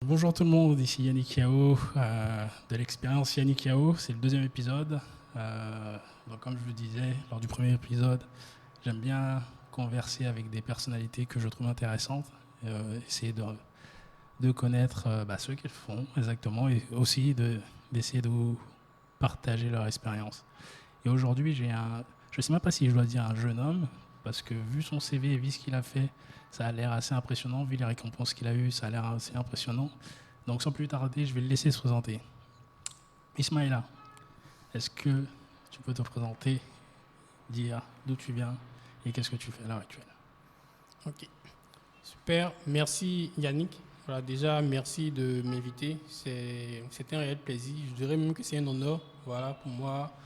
Bonjour tout le monde, ici Yannick Yao de l'expérience Yannick Yao. C'est le deuxième épisode. Donc comme je vous disais lors du premier épisode, j'aime bien converser avec des personnalités que je trouve intéressantes, essayer de connaître ce qu'ils font exactement et aussi d'essayer de vous partager leur expérience. Et aujourd'hui, je ne sais même pas si je dois dire un jeune homme, parce que vu son CV et vu ce qu'il a fait, ça a l'air assez impressionnant. Vu les récompenses qu'il a eues, ça a l'air assez impressionnant. Donc sans plus tarder, je vais le laisser se présenter. Ismaïla, est-ce que tu peux te présenter, dire d'où tu viens et qu'est-ce que tu fais à l'heure actuelle? Ok, super. Merci Yannick. Voilà, déjà, merci de m'inviter. C'est un réel plaisir. Je dirais même que c'est un honneur, voilà, pour moi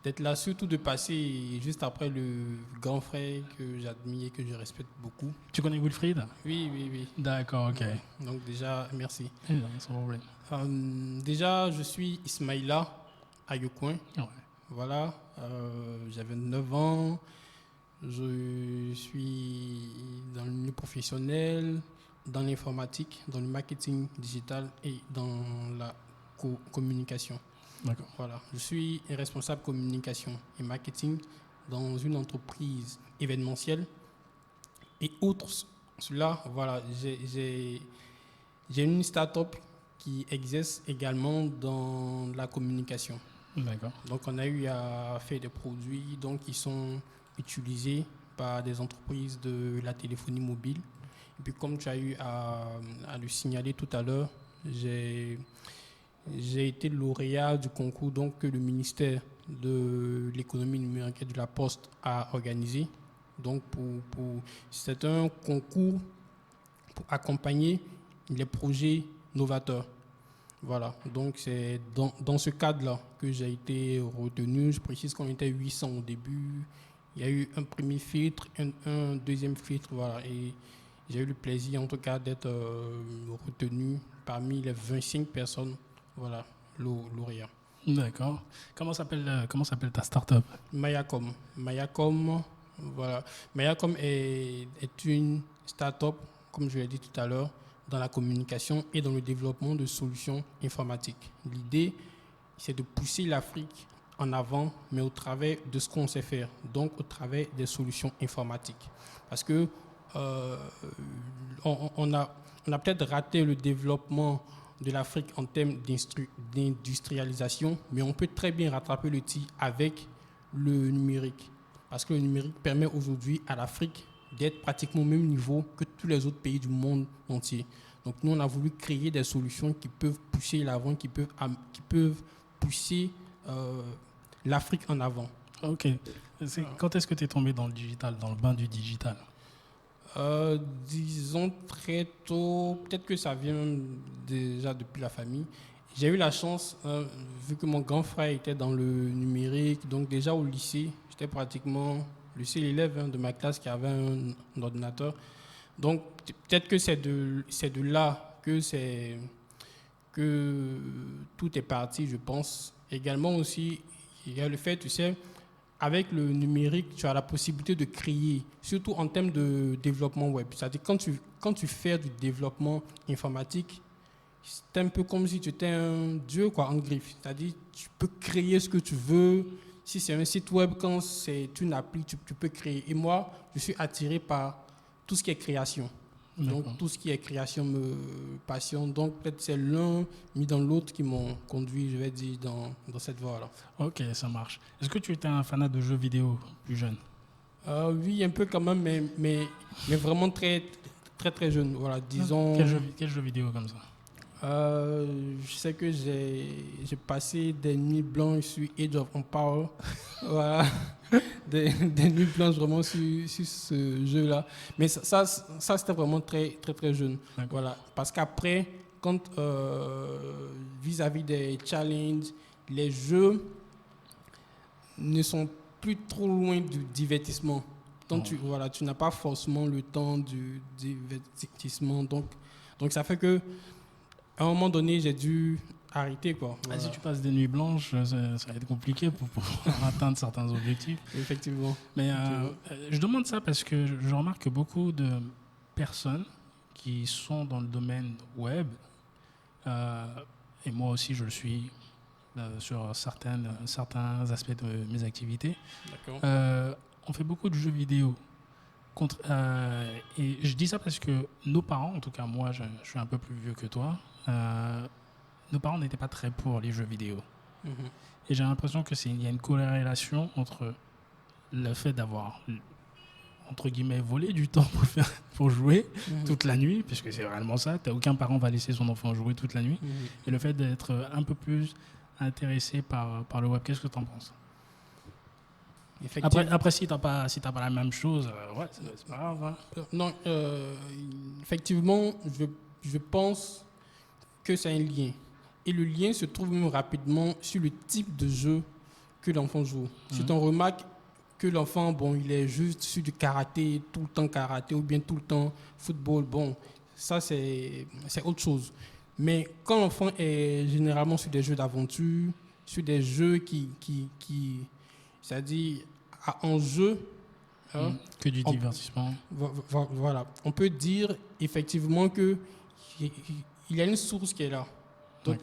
d'être là, surtout de passer juste après le grand frère que j'admire et que je respecte beaucoup. Tu connais Wilfried? Oui, oui, oui. D'accord, ok. Ouais. Donc déjà, merci. Non, sans problème. Déjà, je suis Ismaïla Ayokoin. Ouais. Voilà, j'avais 9 ans. Je suis dans le milieu professionnel, dans l'informatique, dans le marketing digital et dans la communication. D'accord. Voilà, je suis un responsable communication et marketing dans une entreprise événementielle. Et outre cela, voilà, j'ai une start-up qui exerce également dans la communication. D'accord. Donc, on a eu à faire des produits qui sont utilisés par des entreprises de la téléphonie mobile. Et puis, comme tu as eu à le signaler tout à l'heure, j'ai été lauréat du concours que le ministère de l'économie numérique et de la Poste a organisé. Donc, c'est un concours pour accompagner les projets novateurs. Voilà, donc c'est dans ce cadre-là que j'ai été retenu. Je précise qu'on était 800 au début. Il y a eu un premier filtre, un deuxième filtre, voilà. Et j'ai eu le plaisir en tout cas d'être retenu parmi les 25 personnes, voilà, lauréats. D'accord. Comment s'appelle ta start-up? Mayacom. Mayacom, voilà. Mayacom est une start-up, comme je l'ai dit tout à l'heure, dans la communication et dans le développement de solutions informatiques. L'idée, c'est de pousser l'Afrique en avant, mais au travers de ce qu'on sait faire, donc au travers des solutions informatiques. Parce que on a peut-être raté le développement de l'Afrique en termes d'industrialisation, mais on peut très bien rattraper le tir avec le numérique. Parce que le numérique permet aujourd'hui à l'Afrique d'être pratiquement au même niveau que tous les autres pays du monde entier. Donc nous, on a voulu créer des solutions qui peuvent pousser l'avant, qui peuvent pousser l'Afrique en avant. Ok. Quand est-ce que tu es tombé dans le digital, dans le bain du digital? Disons très tôt, peut-être que ça vient déjà depuis la famille. J'ai eu la chance, vu que mon grand frère était dans le numérique, donc déjà au lycée, j'étais pratiquement le seul élève de ma classe qui avait un ordinateur. Donc peut-être que c'est de là que tout est parti, je pense. Également aussi, il y a le fait, tu sais, avec le numérique, tu as la possibilité de créer, surtout en termes de développement web. C'est-à-dire quand tu fais du développement informatique, c'est un peu comme si tu étais un dieu en griffe. C'est-à-dire tu peux créer ce que tu veux. Si c'est un site web, quand c'est une appli, tu peux créer. Et moi, je suis attiré par tout ce qui est création. Donc tout ce qui est création me passionne. Donc peut-être c'est l'un mis dans l'autre qui m'ont conduit, je vais dire, dans cette voie-là. Ok, ça marche. Est-ce que tu étais un fanat de jeux vidéo plus jeune? Oui, un peu quand même, mais vraiment très, très, très jeune. Voilà, disons. Quel jeu vidéo comme ça? Je sais que j'ai passé des nuits blanches sur Age of Empires. Voilà. Des nuits blanches vraiment sur ce jeu-là. Mais ça c'était vraiment très, très, très jeune. Voilà. Parce qu'après, quand vis-à-vis des challenges, les jeux ne sont plus trop loin du divertissement. Donc, tu n'as pas forcément le temps du divertissement. Donc ça fait que à un moment donné, j'ai dû arrêter, quoi. Voilà. Si tu passes des nuits blanches, ça va être compliqué pour atteindre certains objectifs. Effectivement. Mais je demande ça parce que je remarque que beaucoup de personnes qui sont dans le domaine web Et moi aussi, je le suis sur certains aspects de mes activités. D'accord. On fait beaucoup de jeux vidéo. Et je dis ça parce que nos parents, en tout cas moi, je suis un peu plus vieux que toi, nos parents n'étaient pas très pour les jeux vidéo. Mhm. Et j'ai l'impression qu'il y a une corrélation entre le fait d'avoir, entre guillemets, volé du temps pour jouer toute la nuit, puisque c'est réellement ça, aucun parent va laisser son enfant jouer toute la nuit, et le fait d'être un peu plus intéressé par le web. Qu'est-ce que tu en penses? Après, si t'as pas la même chose, ouais, c'est pas grave. Hein. Non, effectivement, je pense que c'est un lien. Et le lien se trouve même rapidement sur le type de jeu que l'enfant joue. Si on remarque que l'enfant, bon, il est juste sur du karaté, tout le temps karaté, ou bien tout le temps football, bon, ça c'est autre chose. Mais quand l'enfant est généralement sur des jeux d'aventure, sur des jeux c'est-à-dire à enjeu, que du divertissement. Voilà, on peut dire effectivement que il y a une source qui est là. Donc,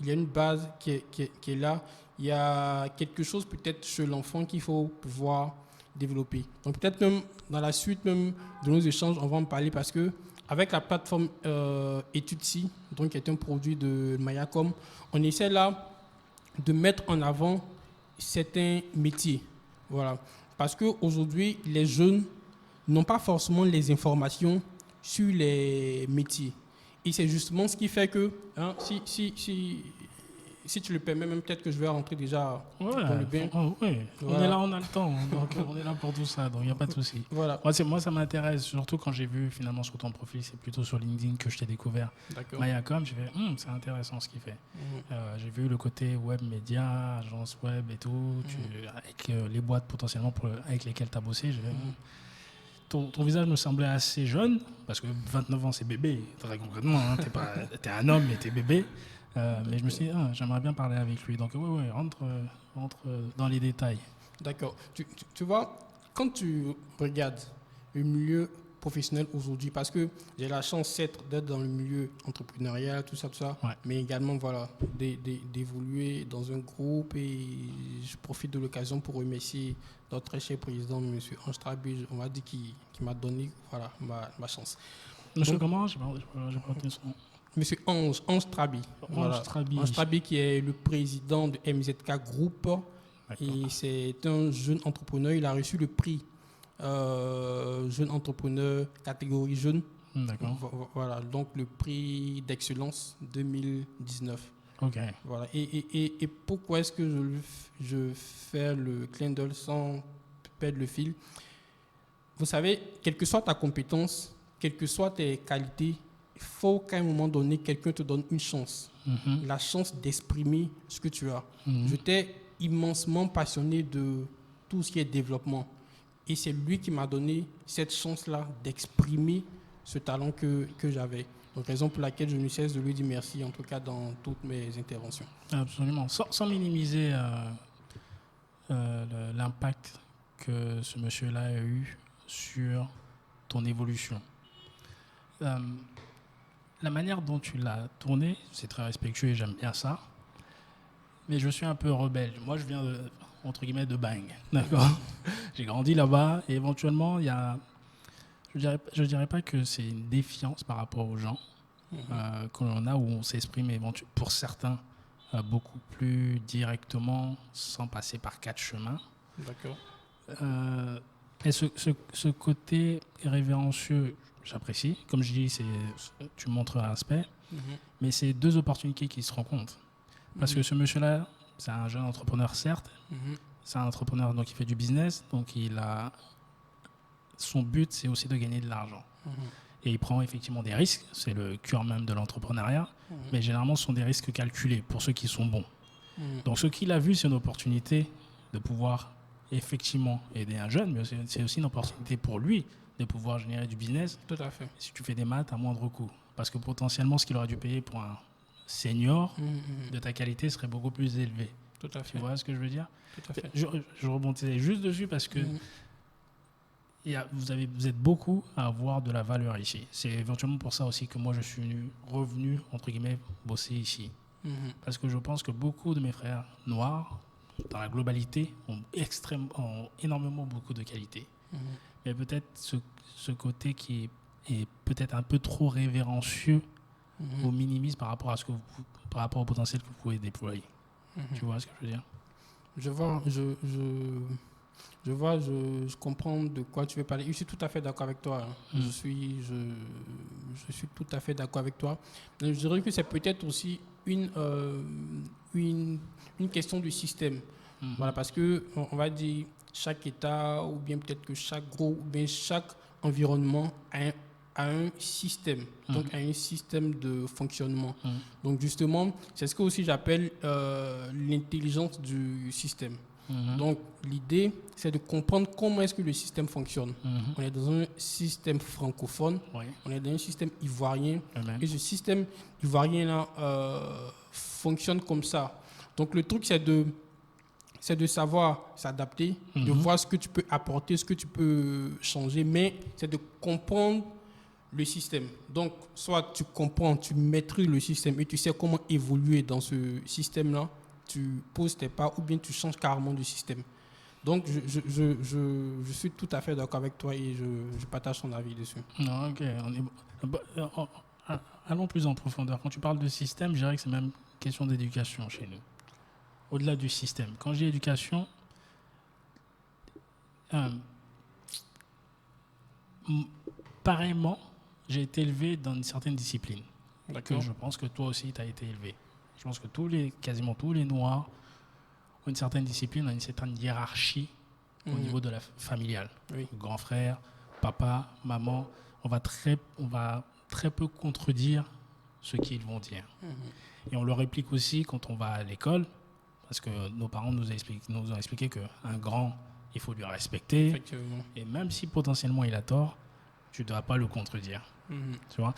il y a une base qui est là. Il y a quelque chose peut-être chez l'enfant qu'il faut pouvoir développer. Donc, peut-être même dans la suite même de nos échanges, on va en parler parce que avec la plateforme Etudsi, donc qui est un produit de Mayacom, on essaie là de mettre en avant certains métiers. Voilà. Parce qu'aujourd'hui, les jeunes n'ont pas forcément les informations sur les métiers. Et c'est justement ce qui fait que, hein, si tu le permets, même peut-être que je vais rentrer déjà dans le bain. Oui, voilà. On est là, on a le temps, donc on est là pour tout ça, donc il n'y a pas de souci. Voilà. Moi, ça m'intéresse, surtout quand j'ai vu finalement sur ton profil, c'est plutôt sur LinkedIn que je t'ai découvert. Mayacom, j'ai fait, c'est intéressant ce qu'il fait. J'ai vu le côté web média, agence web et tout, avec les boîtes potentiellement avec lesquelles tu as bossé, j'ai fait, ton visage me semblait assez jeune, parce que 29 ans, c'est bébé, très concrètement. Hein, t'es un homme, mais t'es bébé. Mais je me suis dit, j'aimerais bien parler avec lui. Donc, oui, rentre dans les détails. D'accord. Tu vois, quand tu regardes le milieu professionnel aujourd'hui, parce que j'ai la chance d'être dans le milieu entrepreneurial, tout ça, mais également, voilà, d'évoluer dans un groupe, et je profite de l'occasion pour remercier notre très cher président, M. Ange Trabi, on m'a dit qui m'a donné, voilà, ma chance. Monsieur comment? Je n'ai pas retenu son nom. Monsieur Ange Trabi. Ange Trabi qui est le président de MZK Group. Et c'est un jeune entrepreneur. Il a reçu le prix jeune entrepreneur catégorie jeune. D'accord. Voilà, donc le prix d'excellence 2019. Ok. Voilà. Et pourquoi est-ce que je fais le clin d'œil sans perdre le fil? Vous savez, quelle que soit ta compétence, quelles que soient tes qualités, il faut qu'à un moment donné, quelqu'un te donne une chance. La chance d'exprimer ce que tu as. J'étais immensement passionné de tout ce qui est développement. Et c'est lui qui m'a donné cette chance-là d'exprimer ce talent que j'avais. Donc, raison pour laquelle je ne cesse de lui dire merci, en tout cas dans toutes mes interventions. Absolument. Sans minimiser l'impact que ce monsieur-là a eu sur ton évolution. La manière dont tu l'as tourné, c'est très respectueux et j'aime bien ça. Mais je suis un peu rebelle. Moi, je viens entre guillemets de Bang. D'accord. J'ai grandi là-bas et éventuellement, il y a... Je dirais pas que c'est une défiance par rapport aux gens qu'on a, où on s'exprime pour certains beaucoup plus directement sans passer par 4 chemins. D'accord. Et ce côté révérencieux, j'apprécie. Comme je dis, tu montres un aspect, mais c'est 2 opportunités qui se rencontrent. Parce que ce monsieur-là, c'est un jeune entrepreneur, certes. C'est un entrepreneur, donc il fait du business. Donc son but, c'est aussi de gagner de l'argent. Et il prend effectivement des risques. C'est le cœur même de l'entrepreneuriat. Mais généralement, ce sont des risques calculés pour ceux qui sont bons. Donc ce qu'il a vu, c'est une opportunité de pouvoir effectivement aider un jeune, mais c'est aussi une opportunité pour lui de pouvoir générer du business. Tout à fait. Si tu fais des maths à moindre coût. Parce que potentiellement, ce qu'il aurait dû payer pour un senior de ta qualité serait beaucoup plus élevé. Tout à fait. Tu vois ce que je veux dire? Tout à fait. Je rebondis juste dessus parce que vous êtes beaucoup à avoir de la valeur ici. C'est éventuellement pour ça aussi que moi, je suis revenu, entre guillemets, bosser ici. Parce que je pense que beaucoup de mes frères noirs, dans la globalité, ont énormément beaucoup de qualités. Mais peut-être ce côté qui est peut-être un peu trop révérencieux ou minimise par rapport au potentiel que vous pouvez déployer. Tu vois ce que je veux dire? Je comprends de quoi tu veux parler. Je suis tout à fait d'accord avec toi. Je suis tout à fait d'accord avec toi. Mais je dirais que c'est peut-être aussi une question du système. Voilà, parce que on va dire chaque État ou bien peut-être que chaque groupe ou bien chaque environnement a un système, donc a un système de fonctionnement. Donc justement, c'est ce que aussi j'appelle l'intelligence du système. Donc l'idée, c'est de comprendre comment est-ce que le système fonctionne. On est dans un système francophone, on est dans un système ivoirien, et ce système ivoirien-là fonctionne comme ça. Donc le truc, c'est de savoir s'adapter, de voir ce que tu peux apporter, ce que tu peux changer, mais c'est de comprendre le système. Donc, soit tu comprends, tu maîtrises le système et tu sais comment évoluer dans ce système-là, tu poses tes pas ou bien tu changes carrément du système. Donc, je suis tout à fait d'accord avec toi et je partage ton avis dessus. Non, ok. Allons plus en profondeur. Quand tu parles de système, je dirais que c'est même question d'éducation chez nous. Au-delà du système. Quand je dis éducation, pareillement, j'ai été élevé dans une certaine discipline. Que je pense que toi aussi, tu as été élevé. Je pense que quasiment tous les Noirs ont une certaine discipline, ont une certaine hiérarchie au niveau de la familiale. Grand frère, papa, maman, on va très peu contredire ce qu'ils vont dire. Et on le réplique aussi quand on va à l'école, parce que nos parents nous ont expliqué qu'un grand, il faut lui respecter. Et même si potentiellement il a tort, tu ne dois pas le contredire. Tu vois?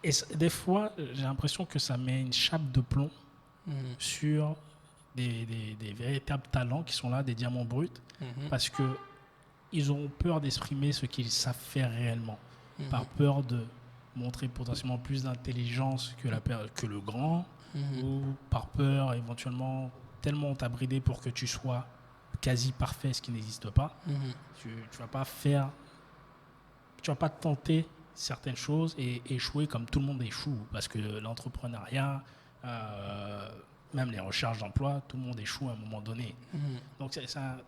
Et des fois, j'ai l'impression que ça met une chape de plomb sur des véritables talents qui sont là, des diamants bruts, parce qu'ils ont peur d'exprimer ce qu'ils savent faire réellement, par peur de montrer potentiellement plus d'intelligence que le grand, ou par peur éventuellement, tellement on t'a bridé pour que tu sois quasi parfait, ce qui n'existe pas. Tu vas pas tenter certaines choses et échouer comme tout le monde échoue, parce que l'entrepreneuriat, même les recherches d'emploi, tout le monde échoue à un moment donné. Donc ça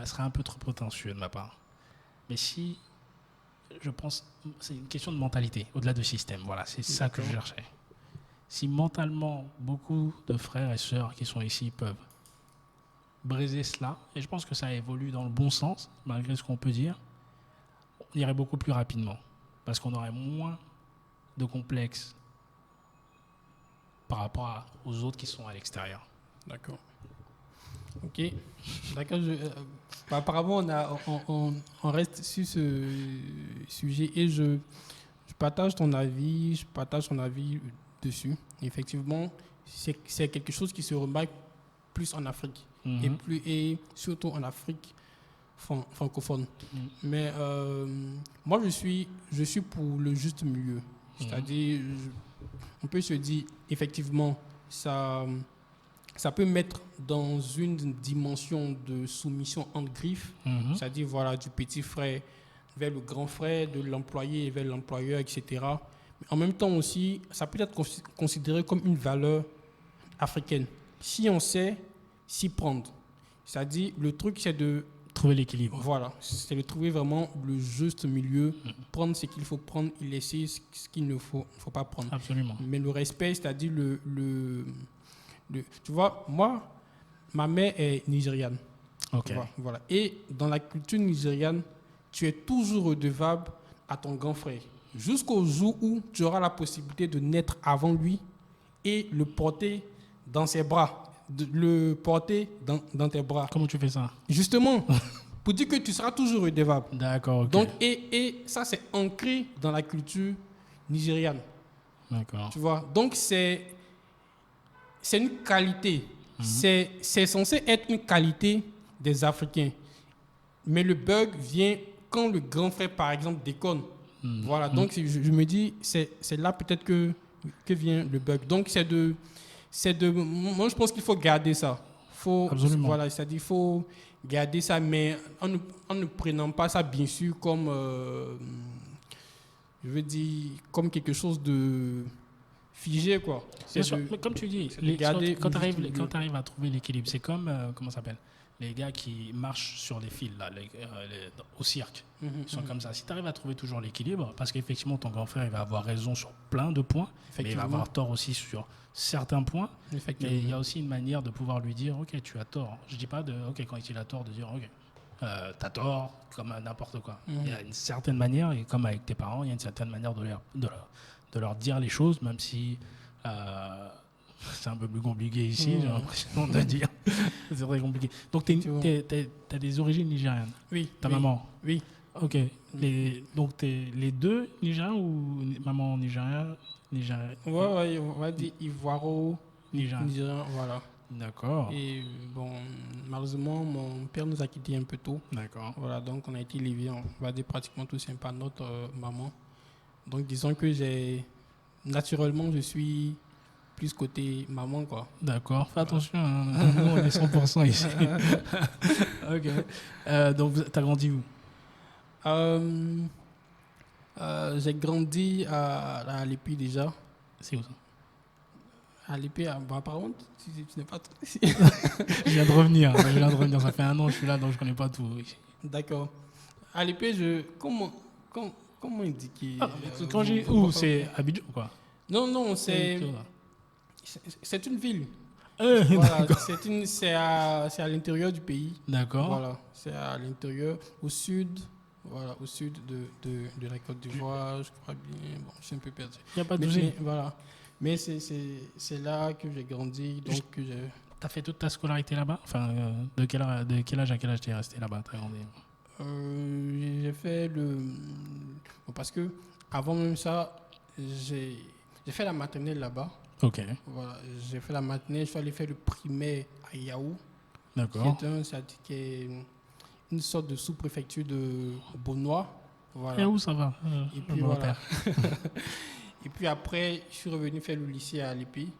serait un peu trop prétentieux de ma part. Mais si, je pense, c'est une question de mentalité, au-delà du système. Voilà, c'est ça que je cherchais. Si mentalement, beaucoup de frères et sœurs qui sont ici peuvent briser cela, et je pense que ça évolue dans le bon sens, malgré ce qu'on peut dire, on irait beaucoup plus rapidement, parce qu'on aurait moins de complexes par rapport aux autres qui sont à l'extérieur. D'accord. Ok. D'accord. Apparemment, on reste sur ce sujet et je partage ton avis. Dessus. Effectivement, c'est quelque chose qui se remarque plus en Afrique et surtout en Afrique francophone. Mais moi, je suis pour le juste milieu. C'est-à-dire, on peut se dire, effectivement, ça peut mettre dans une dimension de soumission entre griffes, c'est-à-dire voilà, du petit frère vers le grand frère, de l'employé vers l'employeur, etc. Mais en même temps aussi, ça peut être considéré comme une valeur africaine. Si on sait s'y prendre, c'est-à-dire le truc, c'est de trouver l'équilibre. Voilà, c'est de trouver vraiment le juste milieu, prendre ce qu'il faut prendre et laisser ce qu'il ne faut pas prendre. Absolument. Mais le respect, c'est-à-dire tu vois, moi, ma mère est nigériane. Ok. Voilà. Et dans la culture nigériane, tu es toujours redevable à ton grand frère. Jusqu'au jour où tu auras la possibilité de naître avant lui et le porter dans ses bras. Le porter dans tes bras. Comment tu fais ça? Justement, pour dire que tu seras toujours redevable. D'accord, ok. Donc, et ça, c'est ancré dans la culture nigériane. D'accord. Tu vois, donc c'est une qualité C'est censé être une qualité des Africains. Mais le bug vient quand le grand frère, par exemple, déconne. Voilà, donc je me dis, c'est là peut-être que vient le bug. Donc moi je pense qu'il faut garder ça. Absolument. Voilà, c'est-à-dire il faut garder ça, mais en ne prenant pas ça bien sûr comme, je veux dire, comme quelque chose de figé, quoi. Bien sûr, mais comme tu dis, quand tu arrives à trouver l'équilibre, c'est comme, comment ça s'appelle, les gars qui marchent sur les fils, là, au cirque. Ils sont comme ça. Si tu arrives à trouver toujours l'équilibre, parce qu'effectivement, ton grand frère, il va avoir raison sur plein de points, mais il va avoir tort aussi sur certains points. Mais il y a aussi une manière de pouvoir lui dire, OK, tu as tort. Je ne dis pas, OK, quand il a tort, de dire, OK, tu as tort, comme n'importe quoi. Il y a une certaine manière, et comme avec tes parents, il y a une certaine manière de leur dire les choses, même si c'est un peu plus compliqué ici, j'ai l'impression de dire. C'est très compliqué. Donc, tu as des origines nigérianes. Oui. Ta maman. Oui. OK. Donc, tu es les deux nigériens ou maman nigérienne? Ouais, on va dire ivoiro-nigérien, voilà. D'accord. Et bon, malheureusement, mon père nous a quittés un peu tôt. D'accord. Voilà, donc on a été élevés, on va dire pratiquement tous par notre maman. Donc, disons que naturellement, je suis plus côté maman, quoi. D'accord, fais attention, nous on est 100% ici. OK. Donc, tu as grandi où? J'ai grandi à Lépi déjà. C'est où ça? À Lépi, par contre, tu n'es pas trop ici. Je viens de revenir, ça fait 1 an que je suis là, donc je ne connais pas tout. D'accord. À Lépi, comment indiquer quand j'ai où? C'est Abidjan, quoi? Non, c'est une ville. Voilà, c'est à l'intérieur du pays. D'accord. Voilà, c'est à l'intérieur, au sud. Voilà, au sud de la Côte d'Ivoire, je crois bien. Bon, je suis un peu perdu. Il n'y a pas de souci. Voilà. Mais c'est là que j'ai grandi. Donc tu as fait toute ta scolarité là-bas? Enfin, de quel âge à quel âge tu es resté là-bas? J'ai fait parce que avant même ça, j'ai fait la maternelle là-bas. OK. Voilà, j'ai fait la maternelle, je suis allé faire le primaire à Yaou. D'accord. Qui est une sorte de sous-préfecture de Beaunois. Voilà. Yaou, ça va. Et puis voilà. Et puis après, je suis revenu faire le lycée à Lépi.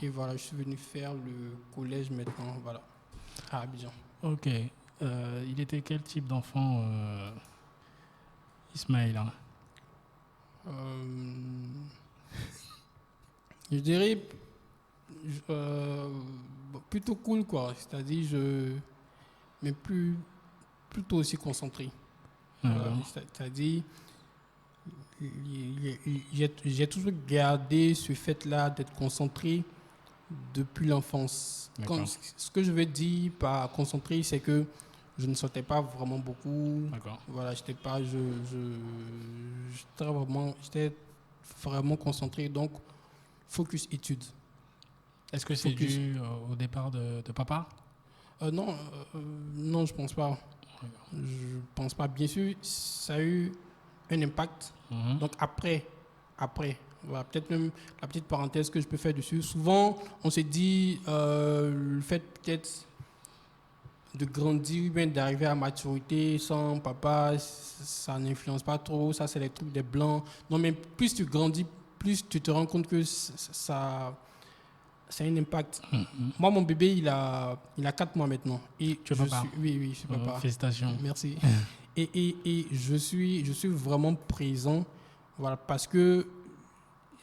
Et voilà, je suis venu faire le collège maintenant, voilà, à Abidjan. OK. Il était quel type d'enfant, Ismaël, hein? Je dirais plutôt cool, quoi. C'est-à-dire, mais plutôt aussi concentré. C'est-à-dire, j'ai toujours gardé ce fait-là d'être concentré depuis l'enfance. Ce que je veux dire par concentré, c'est que je ne sortais pas vraiment beaucoup. D'accord. Voilà, j'étais vraiment concentré. Donc, focus études. Est-ce que c'est dû au départ de papa? Non, je pense pas. Je pense pas. Bien sûr, ça a eu un impact. Donc après, voilà, peut-être même la petite parenthèse que je peux faire dessus. Souvent, on se dit le fait peut-être de grandir, bien d'arriver à maturité sans papa, ça n'influence pas trop. Ça, c'est les trucs des blancs. Non, mais plus tu grandis, plus tu te rends compte que ça a un impact. Moi, mon bébé, il a 4 mois maintenant. Et tu es papa? Oui, je suis papa. Félicitations. Merci. et je suis vraiment présent, voilà, parce que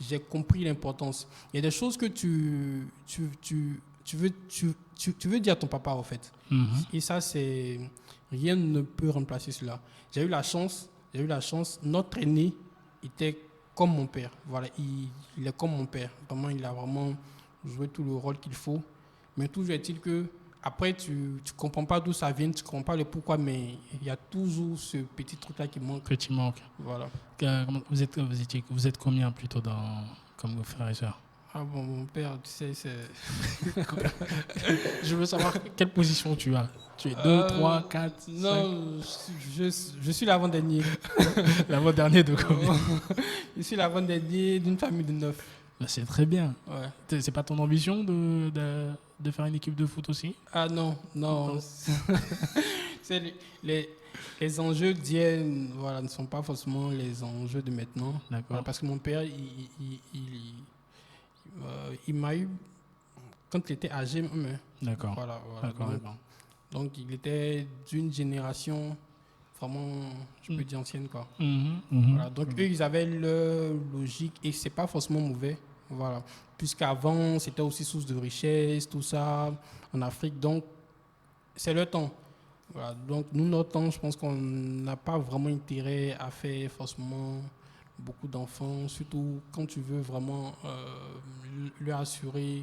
j'ai compris l'importance. Il y a des choses que tu veux dire à ton papa, en fait. Et ça, rien ne peut remplacer cela. J'ai eu la chance, notre aîné était comme mon père. Voilà, il est comme mon père. Vraiment, il a vraiment joué tout le rôle qu'il faut. Mais toujours est-il que après, tu ne comprends pas d'où ça vient, tu ne comprends pas le pourquoi, mais il y a toujours ce petit truc-là qui manque. Petit manque. Voilà. Vous êtes combien plutôt comme vos frères et sœurs? Ah bon, mon père, tu sais, c'est... Je veux savoir quelle position tu as. Tu es 2, 3, 4, non, 5. Je suis l'avant-dernier. L'avant-dernier de combien? Je suis l'avant-dernier d'une famille de 9. Bah, c'est très bien. Ouais. C'est pas ton ambition de faire une équipe de foot aussi? Ah non, non. C'est les enjeux d'hier, voilà, ne sont pas forcément les enjeux de maintenant. D'accord. Voilà, parce que mon père, il m'a eu quand il était âgé même. D'accord. Voilà. D'accord, Donc, d'accord. donc, il était d'une génération vraiment, je peux dire ancienne, quoi. Voilà. Donc eux, ils avaient leur logique et c'est pas forcément mauvais. Voilà. Puisqu'avant, c'était aussi source de richesse, tout ça, en Afrique. Donc, c'est le temps. Voilà. Donc, nous, notre temps, je pense qu'on n'a pas vraiment intérêt à faire forcément beaucoup d'enfants, surtout quand tu veux vraiment leur assurer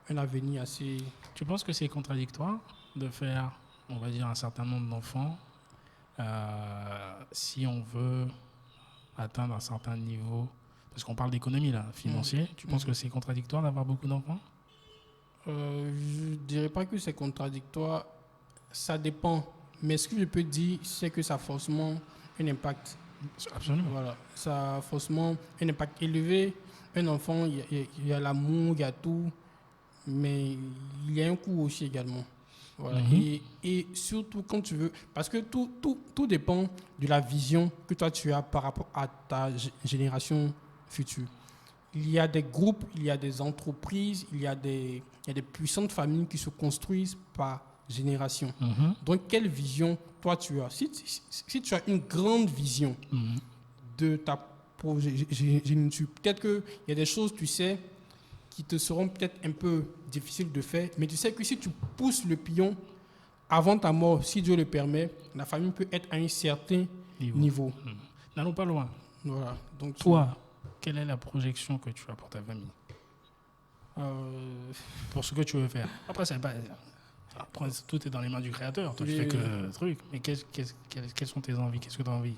un avenir assez... Tu penses que c'est contradictoire de faire, on va dire, un certain nombre d'enfants si on veut atteindre un certain niveau, parce qu'on parle d'économie là, financier, tu penses que c'est contradictoire d'avoir beaucoup d'enfants? Je dirais pas que c'est contradictoire, ça dépend. Mais ce que je peux dire, c'est que ça a forcément un impact. Absolument. Voilà, ça a forcément un impact élevé. Un enfant, il y a l'amour, il y a tout, mais il y a un coût aussi également. Voilà. Et surtout quand tu veux, parce que tout dépend de la vision que toi tu as par rapport à ta génération future. Il y a des groupes, il y a des entreprises, il y a des puissantes familles qui se construisent par génération. Donc, quelle vision toi tu as? Si tu as une grande vision de ta progéniture, peut-être qu'il y a des choses, tu sais, qui te seront peut-être un peu difficiles de faire, mais tu sais que si tu pousses le pion avant ta mort, si Dieu le permet, la famille peut être à un certain niveau. N'allons pas loin. Voilà. Donc, toi, quelle est la projection que tu as pour ta famille? Pour ce que tu veux faire. Après, c'est pas... Après, tout est dans les mains du créateur. Toi, tu fais que le truc. Mais quelles sont tes envies? Qu'est-ce que tu as envie?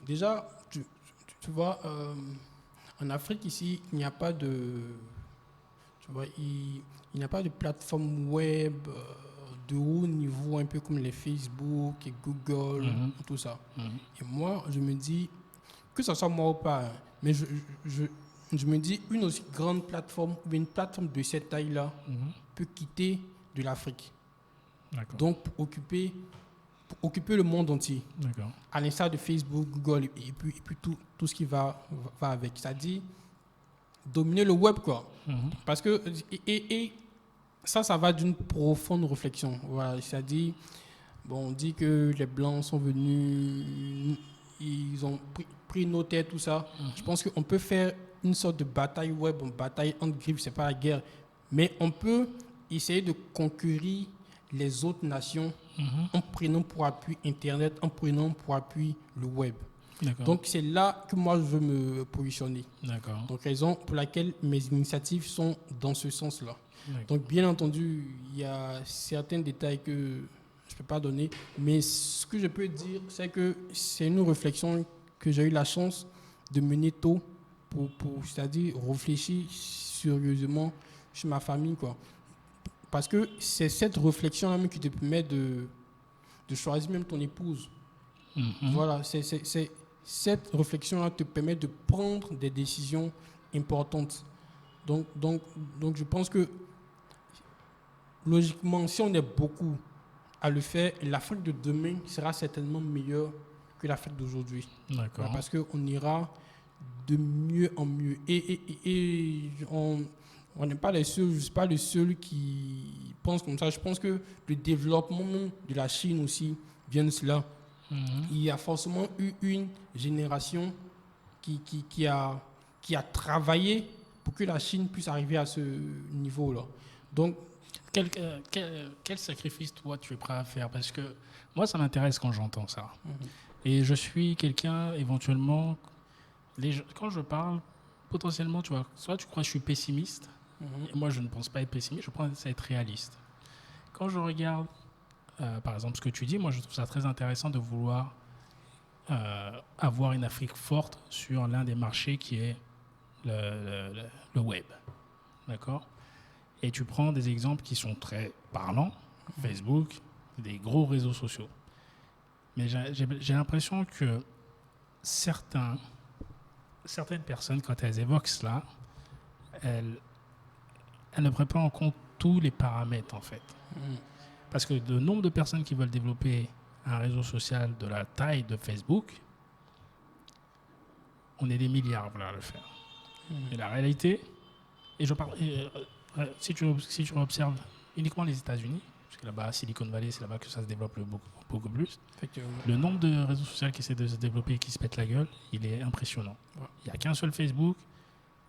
Déjà, tu vois, en Afrique, ici, il n'y a pas de... Tu vois, il n'y a pas de plateforme web de haut niveau, un peu comme les Facebook et Google, tout ça. Et moi, je me dis, que ce soit moi ou pas, hein, mais je me dis, une aussi grande plateforme, ou une plateforme de cette taille-là, peut quitter de l'Afrique. Donc, pour occuper le monde entier. À l'instar de Facebook, Google, et puis tout ce qui va avec. C'est-à-dire, dominer le web, quoi. Parce que, et ça va d'une profonde réflexion. Voilà, c'est-à-dire, bon, on dit que les Blancs sont venus, ils ont pris nos terres, tout ça. Je pense qu'on peut faire une sorte de bataille web, une bataille entre griffes, c'est pas la guerre, mais on peut essayer de conquérir les autres nations en prenant pour appui Internet, en prenant pour appui le web. Donc c'est là que moi je veux me positionner. Donc raison pour laquelle mes initiatives sont dans ce sens-là. Donc bien entendu, il y a certains détails que je ne peux pas donner, mais ce que je peux dire, c'est que c'est une réflexion que j'ai eu la chance de mener tôt c'est-à-dire réfléchir sérieusement sur ma famille, quoi. Parce que c'est cette réflexion-là même qui te permet de choisir même ton épouse. Voilà, c'est cette réflexion-là te permet de prendre des décisions importantes. Donc je pense que logiquement, si on est beaucoup à le faire, l'Afrique de demain sera certainement meilleure que l'Afrique d'aujourd'hui. Voilà, parce qu'on ira de mieux en mieux. Et on n'est pas les seuls, je ne suis pas le seul qui pense comme ça. Je pense que le développement de la Chine aussi vient de cela. Il y a forcément eu une génération qui a travaillé pour que la Chine puisse arriver à ce niveau-là. Donc, quel sacrifice, toi, tu es prêt à faire? Parce que moi, ça m'intéresse quand j'entends ça. Et je suis quelqu'un, éventuellement, quand je parle, potentiellement, tu vois, soit tu crois que je suis pessimiste, et moi, je ne pense pas être pessimiste, je pense être réaliste. Quand je regarde, par exemple, ce que tu dis, moi, je trouve ça très intéressant de vouloir avoir une Afrique forte sur l'un des marchés qui est le web. D'accord? Et tu prends des exemples qui sont très parlants, Facebook, des gros réseaux sociaux. Mais j'ai l'impression que certains certaines personnes, quand elles évoquent cela, elles ne prennent pas en compte tous les paramètres, en fait. Parce que le nombre de personnes qui veulent développer un réseau social de la taille de Facebook, on est des milliards à vouloir le faire. Et la réalité, et je parle, si tu observes uniquement les États-Unis, parce que là-bas, Silicon Valley, c'est là-bas que ça se développe beaucoup plus, le nombre de réseaux sociaux qui essaient de se développer et qui se pètent la gueule, il est impressionnant. Il n'y a qu'un seul Facebook,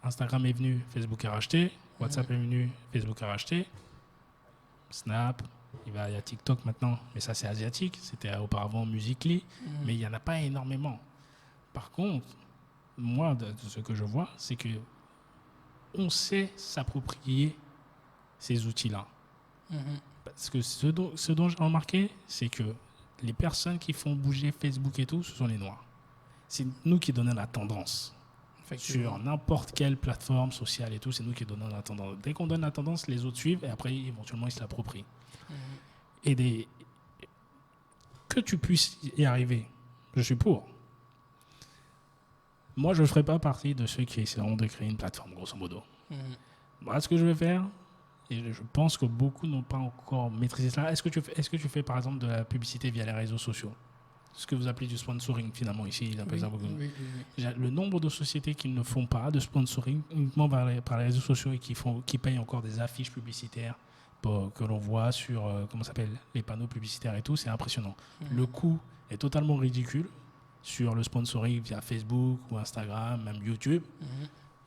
Instagram est venu, Facebook a racheté, WhatsApp est venu, Facebook a racheté, Snap, il y a TikTok maintenant, mais ça c'est asiatique, c'était auparavant Musical.ly, mais il n'y en a pas énormément. Par contre, moi, de ce que je vois, c'est que on sait s'approprier ces outils-là. Parce que ce dont j'ai remarqué, c'est que les personnes qui font bouger Facebook et tout, ce sont les Noirs. C'est nous qui donnons la tendance. Sur n'importe quelle plateforme sociale et tout, c'est nous qui donnons la tendance. Dès qu'on donne la tendance, les autres suivent et après, éventuellement, ils se l'approprient. Et que tu puisses y arriver, je suis pour. Moi, je ne ferai pas partie de ceux qui essaieront de créer une plateforme, grosso modo. Moi, ce que je vais faire, et je pense que beaucoup n'ont pas encore maîtrisé cela, est-ce que tu fais, par exemple, de la publicité via les réseaux sociaux? Ce que vous appelez du sponsoring, finalement, ici. Ils appellent ça beaucoup. Le nombre de sociétés qui ne font pas de sponsoring uniquement par les réseaux sociaux et qui payent encore des affiches publicitaires que l'on voit sur les panneaux publicitaires et tout, c'est impressionnant. Le coût est totalement ridicule sur le sponsoring via Facebook ou Instagram, même YouTube.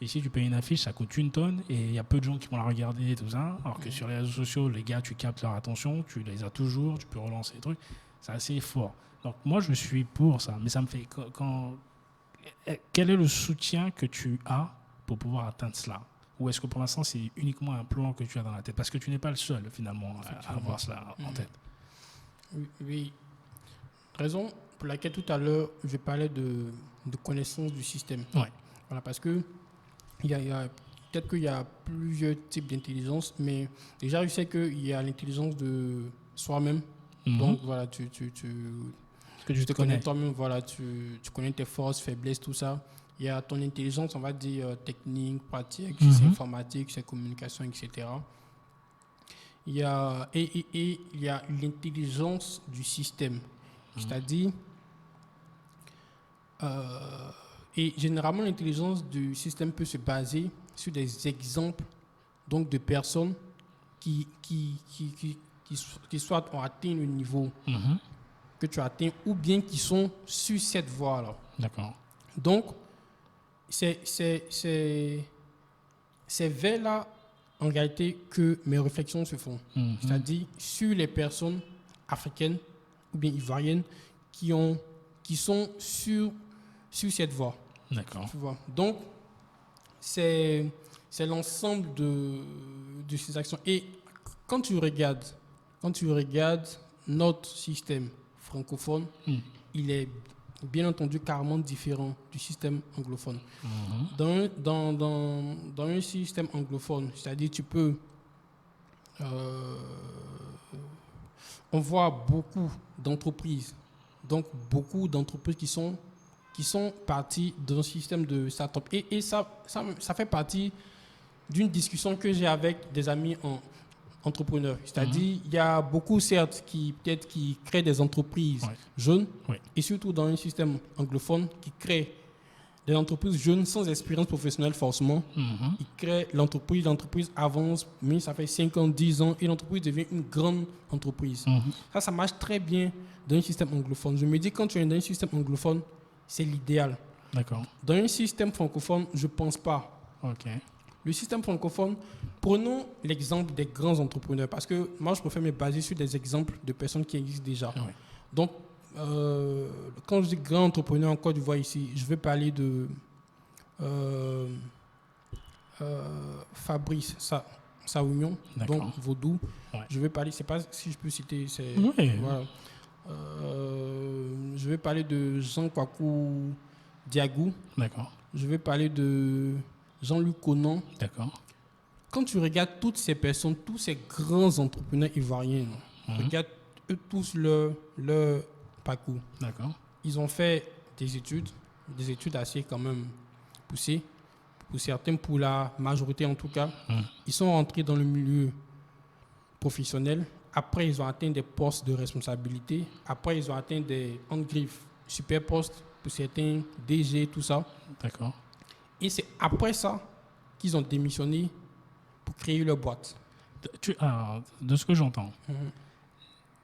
Ici, tu payes une affiche, ça coûte 1 tonne et il y a peu de gens qui vont la regarder et tout ça. Alors que sur les réseaux sociaux, les gars, tu captes leur attention, tu les as toujours, tu peux relancer les trucs. C'est assez fort. Donc moi, je suis pour ça. Mais ça me fait... Quel est le soutien que tu as pour pouvoir atteindre cela? Ou est-ce que pour l'instant, c'est uniquement un plan que tu as dans la tête? Parce que tu n'es pas le seul, finalement, à avoir cela en tête. Oui. Raison pour laquelle tout à l'heure, je parlais de connaissance du système. Ouais. Voilà, parce que peut-être qu'il y a plusieurs types d'intelligence, mais déjà, je sais qu'il y a l'intelligence de soi-même. Donc, voilà, tu te connais toi-même, voilà, tu connais tes forces, faiblesses, tout ça. Il y a ton intelligence, on va dire, technique, pratique, c'est informatique, c'est communication, etc. Il y a l'intelligence du système. C'est-à-dire, et généralement, l'intelligence du système peut se baser sur des exemples donc, de personnes qui soit ont atteint le niveau que tu as atteint ou bien qui sont sur cette voie-là. D'accord. Donc, c'est vers là, en réalité, que mes réflexions se font. C'est-à-dire sur les personnes africaines ou bien ivoiriennes qui sont sur cette voie. D'accord. Tu vois. Donc, c'est l'ensemble de ces actions. Et quand tu regardes notre système francophone, il est bien entendu carrément différent du système anglophone. Dans un système anglophone, c'est-à-dire on voit beaucoup d'entreprises qui sont parties dans un système de start-up. Et ça fait partie d'une discussion que j'ai avec des amis entrepreneurs. C'est-à-dire, il y a beaucoup, certes, qui créent des entreprises jeunes, et surtout dans un système anglophone, qui créent des entreprises jeunes sans expérience professionnelle forcément. Ils créent l'entreprise avance, mais ça fait 5 ans, 10 ans, et l'entreprise devient une grande entreprise. Ça marche très bien dans un système anglophone. Je me dis, quand tu es dans un système anglophone, c'est l'idéal. D'accord. Dans un système francophone, je ne pense pas. Ok. Le système francophone, prenons l'exemple des grands entrepreneurs, parce que moi, je préfère me baser sur des exemples de personnes qui existent déjà. Ouais. Donc, quand je dis grand entrepreneur en Côte d'Ivoire ici, je vais parler de Fabrice Saounion, donc Vaudou. Ouais. Je vais parler, je ne sais pas si je peux citer, voilà. Je vais parler de Jean Kwaku Diagou. D'accord. Je vais parler de Jean-Luc Conan. D'accord. Quand tu regardes toutes ces personnes, tous ces grands entrepreneurs ivoiriens, regarde eux tous leur parcours. D'accord. Ils ont fait des études assez quand même poussé. Pour certains, pour la majorité en tout cas, ils sont rentrés dans le milieu professionnel. Après, ils ont atteint des postes de responsabilité. Après, ils ont atteint des griffes super postes pour certains, DG, tout ça. D'accord. Et c'est après ça qu'ils ont démissionné pour créer leur boîte. Alors, de ce que j'entends,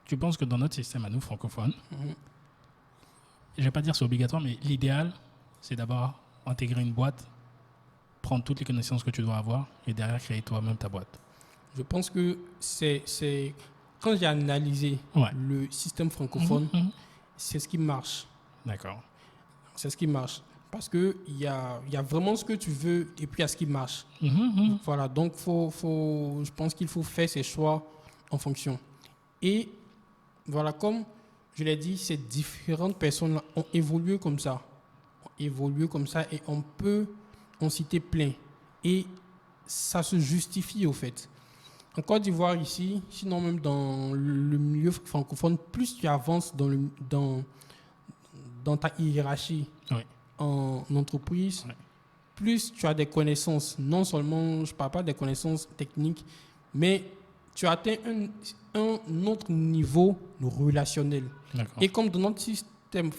tu penses que dans notre système à nous, francophones, je ne vais pas dire c'est obligatoire, mais l'idéal, c'est d'abord intégrer une boîte, prendre toutes les connaissances que tu dois avoir et derrière créer toi-même ta boîte. Je pense que c'est quand j'ai analysé le système francophone, c'est ce qui marche. D'accord. C'est ce qui marche. Parce qu'il y a vraiment ce que tu veux et puis il y a ce qui marche. Voilà, donc je pense qu'il faut faire ses choix en fonction. Et voilà, comme je l'ai dit, ces différentes personnes ont évolué comme ça. Et on peut en citer plein. Et ça se justifie au fait. En Côte d'Ivoire ici, sinon même dans le milieu francophone, plus tu avances dans ta hiérarchie en entreprise, plus tu as des connaissances, non seulement, je ne parle pas des connaissances techniques, mais tu atteins un autre niveau relationnel. Et comme dans notre système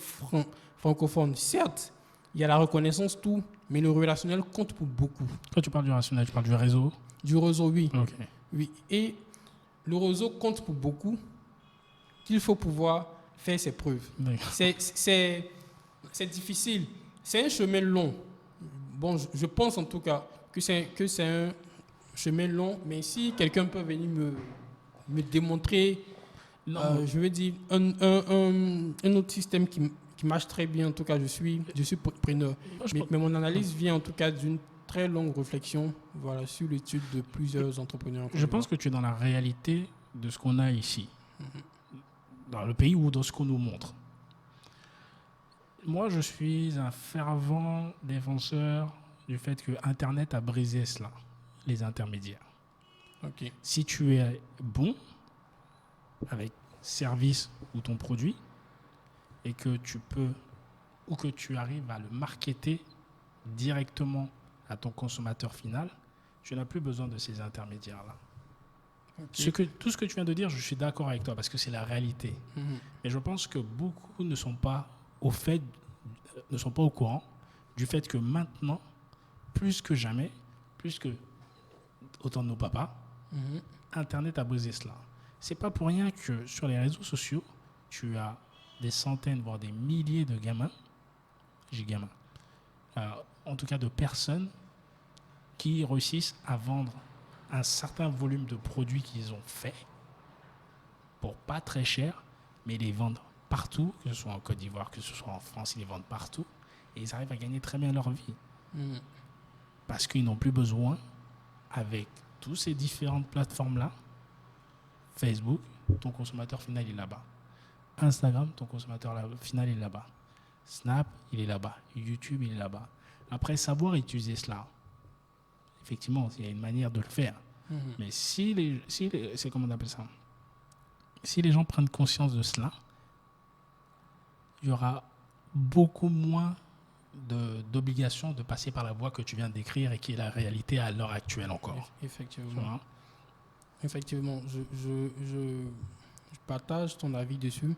francophone, certes, il y a la reconnaissance, tout, mais le relationnel compte pour beaucoup. Quand tu parles du relationnel, tu parles du réseau? Du réseau, oui. Okay. Oui. Et le réseau compte pour beaucoup, qu'il faut pouvoir faire ses preuves. C'est difficile. C'est un chemin long. Bon, je pense en tout cas que c'est un chemin long, mais si quelqu'un peut venir me démontrer, je veux dire, un autre système qui marche très bien, en tout cas, je suis preneur. Mais mon analyse vient en tout cas d'une très longue réflexion sur l'étude de plusieurs entrepreneurs. Je pense que tu es dans la réalité de ce qu'on a ici, dans le pays ou dans ce qu'on nous montre. Moi, je suis un fervent défenseur du fait que Internet a brisé cela, les intermédiaires. Okay. Si tu es bon avec service ou ton produit et que tu peux ou que tu arrives à le marketer directement à ton consommateur final, tu n'as plus besoin de ces intermédiaires-là. Okay. Tout ce que tu viens de dire, je suis d'accord avec toi parce que c'est la réalité. Mais je pense que beaucoup ne sont pas au courant du fait que maintenant, plus que jamais, plus que autant de nos papas, Internet a brisé cela. C'est pas pour rien que sur les réseaux sociaux, tu as des centaines, voire des milliers de gamins, en tout cas de personnes qui réussissent à vendre un certain volume de produits qu'ils ont fait pour pas très cher, mais ils les vendent partout, que ce soit en Côte d'Ivoire, que ce soit en France, ils les vendent partout et ils arrivent à gagner très bien leur vie. Parce qu'ils n'ont plus besoin, avec toutes ces différentes plateformes-là, Facebook, ton consommateur final est là-bas. Instagram, ton consommateur final est là-bas. Snap, il est là-bas. YouTube, il est là-bas. Après, savoir utiliser cela, effectivement, il y a une manière de le faire. Mais c'est comment on appelle ça? Si les gens prennent conscience de cela, il y aura beaucoup moins d'obligation de passer par la voie que tu viens de décrire et qui est la réalité à l'heure actuelle encore. Effectivement. Effectivement, je partage ton avis dessus.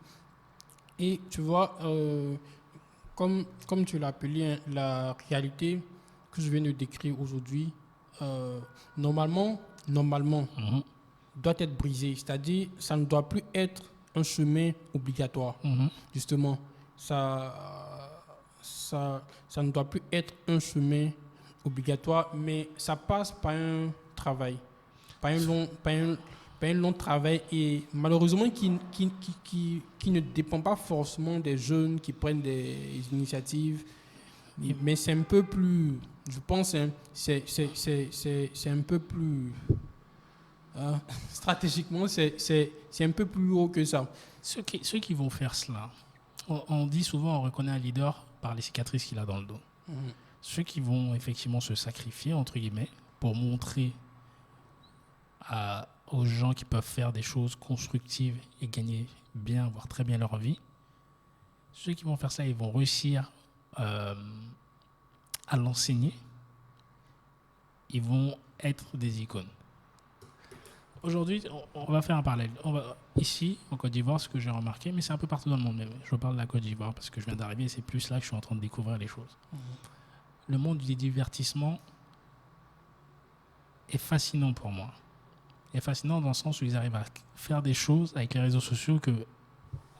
Et tu vois, comme tu l'as appelé, la réalité que je viens de décrire aujourd'hui, normalement, doit être brisée. C'est-à-dire, ça ne doit plus être un chemin obligatoire. Justement, ça ne doit plus être un chemin obligatoire, mais ça passe par un travail, par un long travail et malheureusement qui ne dépend pas forcément des jeunes qui prennent des initiatives, mais c'est un peu plus, je pense, c'est un peu plus stratégiquement, c'est un peu plus haut que ça. Ceux qui vont faire cela, on dit souvent, on reconnaît un leader par les cicatrices qu'il a dans le dos. Ceux qui vont effectivement se sacrifier, entre guillemets, pour montrer aux gens qui peuvent faire des choses constructives et gagner bien, voire très bien leur vie, ceux qui vont faire ça, ils vont réussir à l'enseigner, ils vont être des icônes. Aujourd'hui, on va faire un parallèle. Ici, en Côte d'Ivoire, ce que j'ai remarqué, mais c'est un peu partout dans le monde, mais je parle de la Côte d'Ivoire parce que je viens d'arriver et c'est plus là que je suis en train de découvrir les choses. Le monde du divertissement est fascinant pour moi. Est fascinant dans le sens où ils arrivent à faire des choses avec les réseaux sociaux que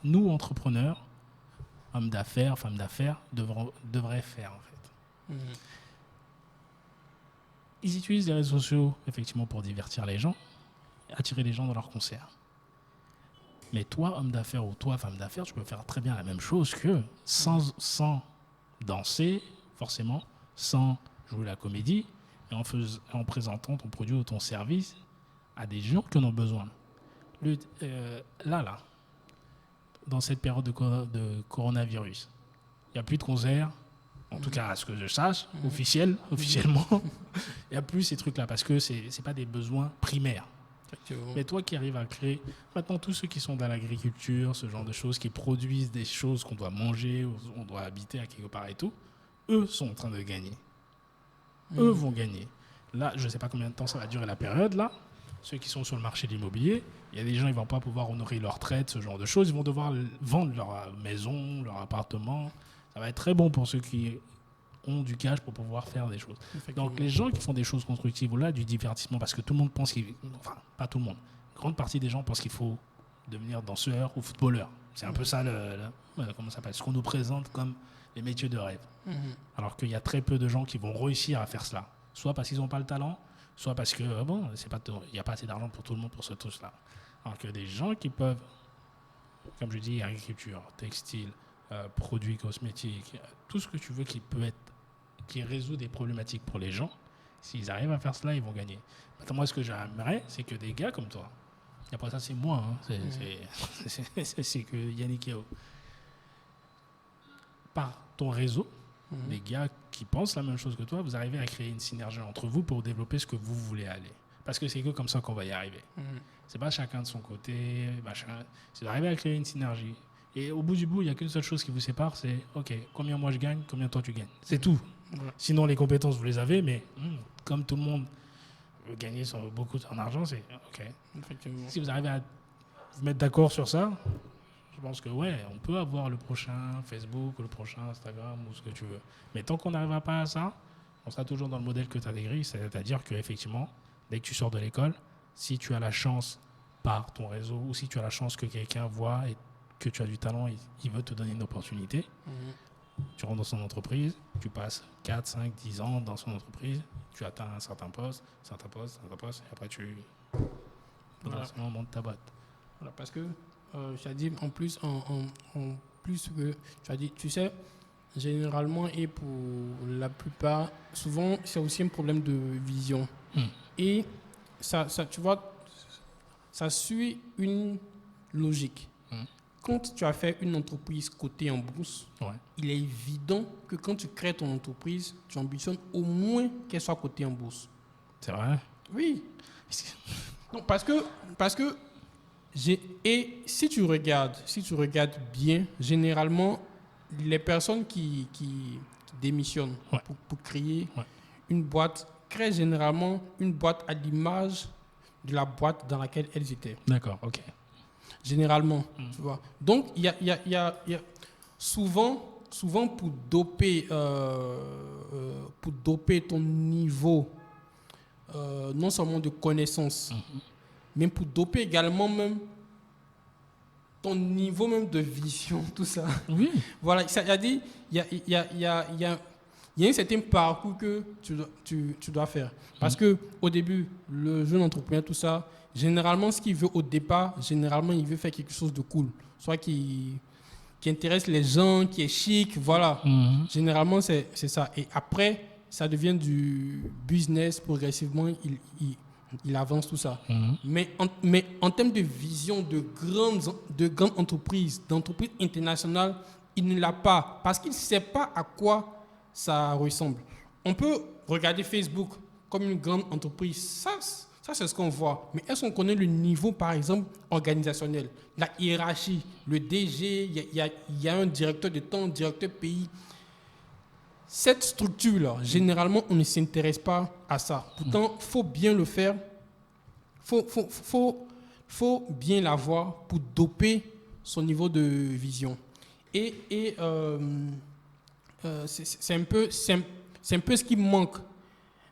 nous, entrepreneurs, hommes d'affaires, femmes d'affaires, devraient faire en fait. Ils utilisent les réseaux sociaux effectivement pour divertir les gens, attirer les gens dans leurs concerts. Mais toi, homme d'affaires ou toi, femme d'affaires, tu peux faire très bien la même chose que sans danser, forcément, sans jouer la comédie, et en présentant ton produit ou ton service à des gens qui en ont besoin. Là, dans cette période de coronavirus, il n'y a plus de concerts, en tout cas à ce que je sache, officiellement, il n'y a plus ces trucs-là, parce que ce n'est pas des besoins primaires. Mais toi qui arrives à créer, maintenant tous ceux qui sont dans l'agriculture, ce genre de choses, qui produisent des choses qu'on doit manger, ou on doit habiter à quelque part et tout, eux sont en train de gagner. Eux vont gagner. Là, je ne sais pas combien de temps ça va durer la période, là. Ceux qui sont sur le marché de l'immobilier, il y a des gens qui ne vont pas pouvoir honorer leur retraite, ce genre de choses. Ils vont devoir vendre leur maison, leur appartement. Ça va être très bon pour ceux qui ont du cash pour pouvoir faire des choses. Donc les gens qui font des choses constructives ou là, du divertissement, parce que tout le monde pense enfin, pas tout le monde, une grande partie des gens pensent qu'il faut devenir danseur ou footballeur. C'est un peu ça, comment ça s'appelle, ce qu'on nous présente comme les métiers de rêve. Alors qu'il y a très peu de gens qui vont réussir à faire cela. Soit parce qu'ils n'ont pas le talent, soit parce que, il n'y a pas assez d'argent pour tout le monde pour ce truc-là. Alors que des gens qui peuvent, comme je dis, agriculture, textile, produits cosmétiques, tout ce que tu veux qui résout des problématiques pour les gens, s'ils arrivent à faire cela, ils vont gagner. Maintenant, moi, ce que j'aimerais, c'est que des gars comme toi, et après ça, c'est moi, c'est que Yannick Yao, par ton réseau, des gars qui pensent la même chose que toi, vous arrivez à créer une synergie entre vous pour développer ce que vous voulez aller. Parce que c'est que comme ça qu'on va y arriver. C'est pas chacun de son côté, c'est d'arriver à créer une synergie. Et au bout du bout, il n'y a qu'une seule chose qui vous sépare, c'est OK, combien moi je gagne, combien toi tu gagnes. C'est tout. Sinon, les compétences, vous les avez, mais comme tout le monde veut gagner beaucoup en argent, c'est OK. Si vous arrivez à vous mettre d'accord sur ça, je pense que on peut avoir le prochain Facebook, ou le prochain Instagram, ou ce que tu veux. Mais tant qu'on n'arrivera pas à ça, on sera toujours dans le modèle que tu as décrit, c'est-à-dire qu'effectivement, dès que tu sors de l'école, si tu as la chance par ton réseau, ou si tu as la chance que quelqu'un voit et que tu as du talent, il veut te donner une opportunité, tu rentres dans son entreprise, tu passes 4, 5, 10 ans dans son entreprise, tu atteins un certain poste, et après tu montes ta boîte. Voilà, parce que tu as dit en plus que tu as dit, tu sais, généralement et pour la plupart, souvent c'est aussi un problème de vision. Et ça, tu vois, ça suit une logique. Quand tu as fait une entreprise cotée en bourse, il est évident que quand tu crées ton entreprise, tu ambitionnes au moins qu'elle soit cotée en bourse. C'est vrai? Oui. Non, parce que et si tu regardes bien, généralement, les personnes qui démissionnent pour créer une boîte créent généralement une boîte à l'image de la boîte dans laquelle elles étaient. D'accord, OK. Généralement, tu vois. Donc, il y a souvent pour doper ton niveau, non seulement de connaissance, mais pour doper également même ton niveau même de vision, tout ça. Oui. Voilà, c'est-à-dire, il y a un certain parcours que tu dois faire. Parce que au début, le jeune entrepreneur, tout ça, généralement, ce qu'il veut au départ, il veut faire quelque chose de cool. Soit qui intéresse les gens, qui est chic, voilà. Généralement, c'est ça. Et après, ça devient du business progressivement, il avance tout ça. Mais en termes de vision de grandes entreprises, d'entreprises internationales, il ne l'a pas parce qu'il ne sait pas à quoi ça ressemble. On peut regarder Facebook comme une grande entreprise. Ça, c'est ce qu'on voit. Mais est-ce qu'on connaît le niveau, par exemple, organisationnel, la hiérarchie, le DG, il y a un directeur de temps, directeur pays. cette structure-là, généralement, on ne s'intéresse pas à ça. Pourtant, il faut bien le faire. Faut bien l'avoir pour doper son niveau de vision. C'est un peu ce qui manque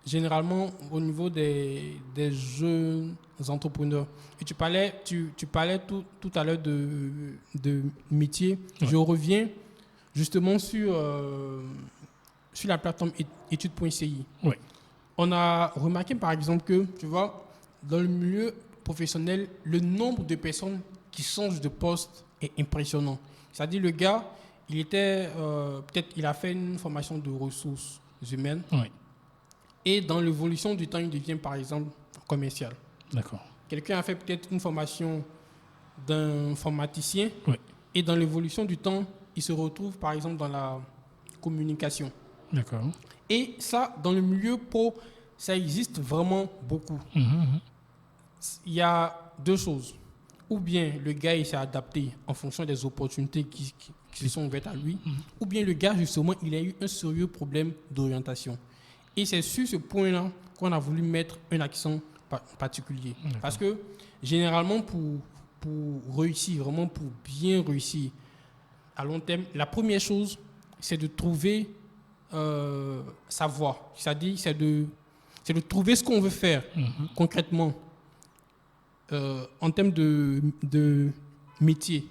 généralement au niveau des jeunes entrepreneurs. Et tu parlais tout à l'heure de métier. Ouais. Je reviens justement sur la plateforme études.ci. Ouais. On a remarqué par exemple que, tu vois, dans le milieu professionnel, le nombre de personnes qui changent de poste est impressionnant. C'est-à-dire le gars, il a fait une formation de ressources humaines. Ouais. Et dans l'évolution du temps, il devient par exemple commercial. D'accord. Quelqu'un a fait peut-être une formation d'informaticien. Oui. Et dans l'évolution du temps, il se retrouve par exemple dans la communication. D'accord. Et ça, dans le milieu pro, ça existe vraiment beaucoup. Il y a deux choses. Ou bien le gars il s'est adapté en fonction des opportunités qui sont ouvertes à lui, ou bien le gars, justement, il a eu un sérieux problème d'orientation. Et c'est sur ce point-là qu'on a voulu mettre un accent particulier. D'accord. Parce que, généralement, pour réussir, vraiment pour bien réussir à long terme, la première chose, c'est de trouver sa voie. C'est-à-dire, c'est de trouver ce qu'on veut faire concrètement en termes de métier.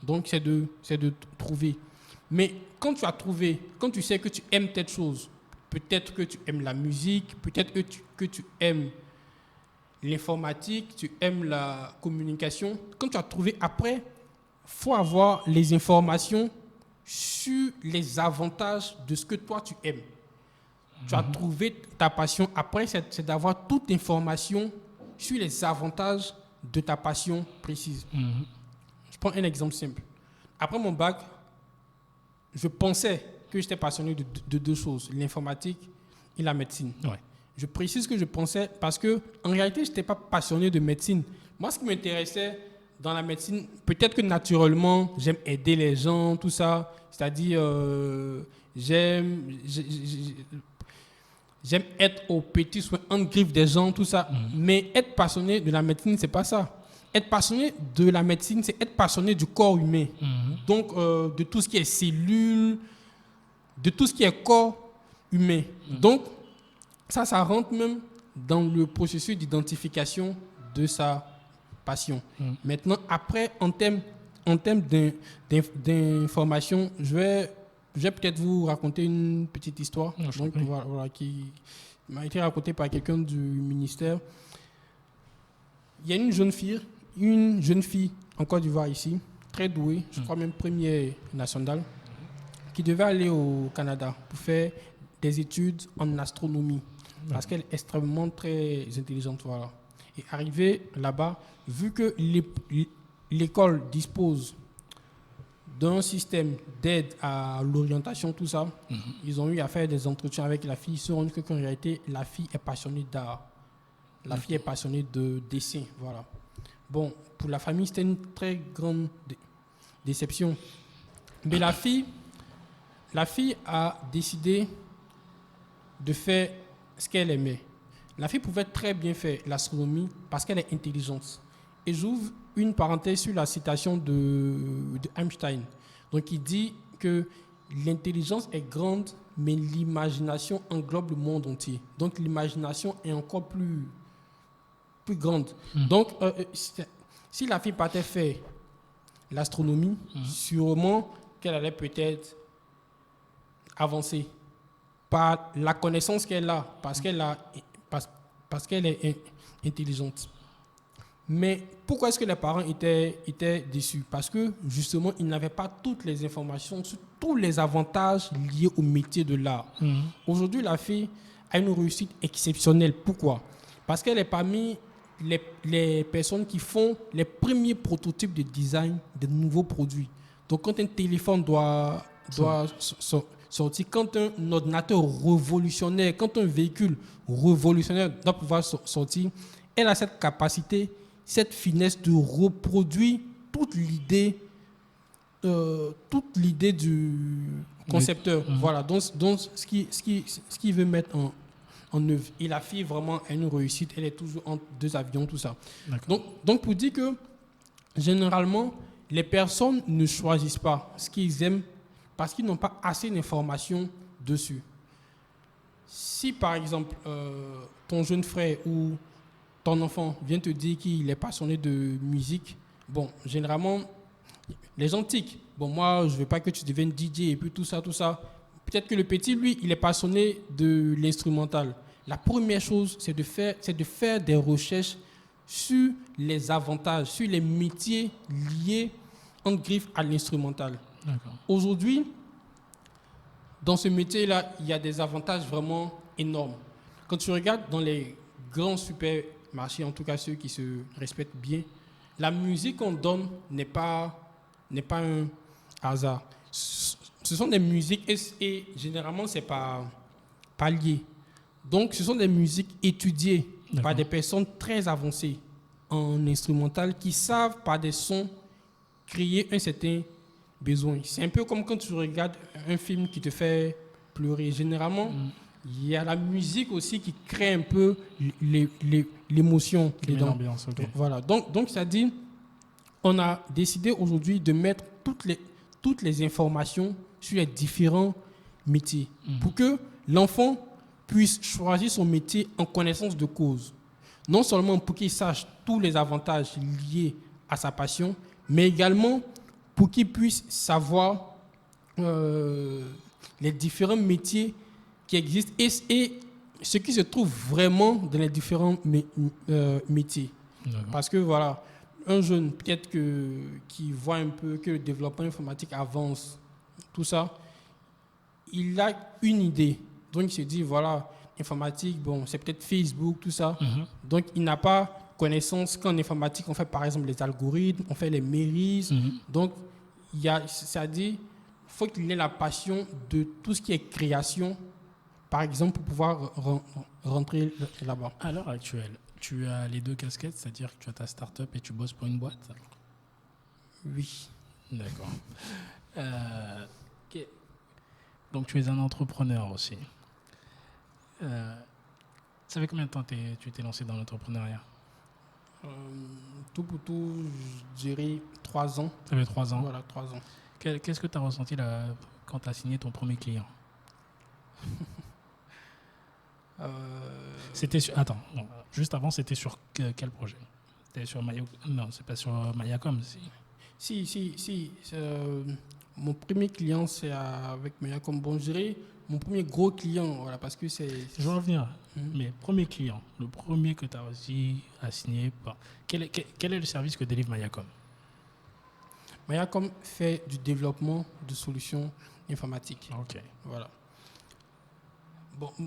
Donc, c'est de trouver. Mais quand tu as trouvé, quand tu sais que tu aimes telle chose, peut-être que tu aimes la musique, peut-être que tu aimes l'informatique, tu aimes la communication. Quand tu as trouvé, après, il faut avoir les informations sur les avantages de ce que toi tu aimes. Tu as trouvé ta passion. Après, c'est d'avoir toute information sur les avantages de ta passion précise. Je prends un exemple simple. Après mon bac, je pensais que j'étais passionné de deux choses, l'informatique et la médecine. Ouais. Je précise que je pensais parce que en réalité, je n'étais pas passionné de médecine. Moi, ce qui m'intéressait dans la médecine, peut-être que naturellement, j'aime aider les gens, tout ça. C'est-à-dire, j'aime être au petit soin, en griffe des gens, tout ça. Mais être passionné de la médecine, c'est pas ça. Être passionné de la médecine, c'est être passionné du corps humain. Donc, de tout ce qui est cellules, de tout ce qui est corps humain. Donc, ça rentre même dans le processus d'identification de sa passion. Maintenant, après, en termes d'information, je vais peut-être vous raconter une petite histoire qui m'a été racontée par quelqu'un du ministère. Il y a une jeune fille en Côte d'Ivoire ici, très douée, je crois même première nationale, qui devait aller au Canada pour faire des études en astronomie, parce qu'elle est extrêmement très intelligente. Voilà. Et arrivée là-bas, vu que l'école dispose d'un système d'aide à l'orientation, tout ça, ils ont eu à faire des entretiens avec la fille. Ils se sont rendus compte qu'en réalité, la fille est passionnée d'art. La fille est passionnée de dessin. Voilà. Bon, pour la famille, c'était une très grande déception. Mais la fille a décidé de faire ce qu'elle aimait. La fille pouvait très bien faire l'astronomie parce qu'elle est intelligente. Et j'ouvre une parenthèse sur la citation de Einstein. Donc, il dit que l'intelligence est grande, mais l'imagination englobe le monde entier. Donc, l'imagination est encore plus grande. Donc, si la fille partait faire l'astronomie, sûrement qu'elle allait peut-être avancer par la connaissance qu'elle a, parce qu'elle est intelligente. Mais pourquoi est-ce que les parents étaient déçus? Parce que justement, ils n'avaient pas toutes les informations sur tous les avantages liés au métier de l'art. Aujourd'hui, la fille a une réussite exceptionnelle. Pourquoi? Parce qu'elle est parmi les personnes qui font les premiers prototypes de design de nouveaux produits. Donc, quand un téléphone doit sortir, quand un ordinateur révolutionnaire, quand un véhicule révolutionnaire doit pouvoir sortir, elle a cette capacité, cette finesse de reproduire toute l'idée du concepteur. Voilà, donc ce qu'il veut mettre en œuvre. Et la fille vraiment a une réussite, elle est toujours entre deux avions, tout ça. Donc pour dire que généralement, les personnes ne choisissent pas ce qu'ils aiment parce qu'ils n'ont pas assez d'informations dessus. Si par exemple, ton jeune frère ou ton enfant vient te dire qu'il est passionné de musique, bon, généralement, les gens tiquent. Bon, moi, je ne veux pas que tu deviennes DJ et puis tout ça, tout ça. Peut-être que le petit, lui, il est passionné de l'instrumental. La première chose, c'est de faire des recherches sur les avantages, sur les métiers liés en griffe à l'instrumental. Aujourd'hui, dans ce métier-là, il y a des avantages vraiment énormes. Quand tu regardes dans les grands supermarchés, en tout cas ceux qui se respectent bien, la musique qu'on donne n'est pas un hasard. Ce sont des musiques et généralement, ce n'est pas lié. Donc, ce sont des musiques étudiées par des personnes très avancées en instrumental qui savent par des sons créer un certain besoin. C'est un peu comme quand tu regardes un film qui te fait pleurer. Généralement, il y a la musique aussi qui crée un peu l'émotion dedans. Voilà. Donc, ça dit, on a décidé aujourd'hui de mettre toutes les informations sur les différents métiers pour que l'enfant puisse choisir son métier en connaissance de cause. Non seulement pour qu'il sache tous les avantages liés à sa passion, mais également pour qu'il puisse savoir les différents métiers qui existent et ce qui se trouve vraiment dans les différents métiers. Parce que voilà, un jeune peut-être qui voit un peu que le développement informatique avance, tout ça, il a une idée. Donc il se dit, voilà, informatique, bon, c'est peut-être Facebook, tout ça. Donc il n'a pas connaissance qu'en informatique, on fait par exemple les algorithmes, on fait les mairies. Donc ça dit, il faut qu'il ait la passion de tout ce qui est création, par exemple, pour pouvoir rentrer là-bas. À l'heure actuelle, tu as les deux casquettes, c'est-à-dire que tu as ta start-up et tu bosses pour une boîte? Oui. D'accord. Donc tu es un entrepreneur aussi. Ça fait combien de temps tu t'es lancé dans l'entrepreneuriat? Tout pour tout, je dirais 3 ans. Ça fait 3 ans. Voilà, 3 ans. Qu'est-ce que tu as ressenti là, quand tu as signé ton premier client? Attends, non, juste avant, c'était sur quel projet? C'était sur Non, c'est pas sur Mayacom. Si. Mon premier client, c'est avec Mayacom. Bon, je dirais mon premier gros client, voilà, parce que c'est... Je vais revenir. Mais premier client, le premier que tu as réussi à signer, quel est le service que délivre Mayacom? Mayacom fait du développement de solutions informatiques. Ok. Voilà.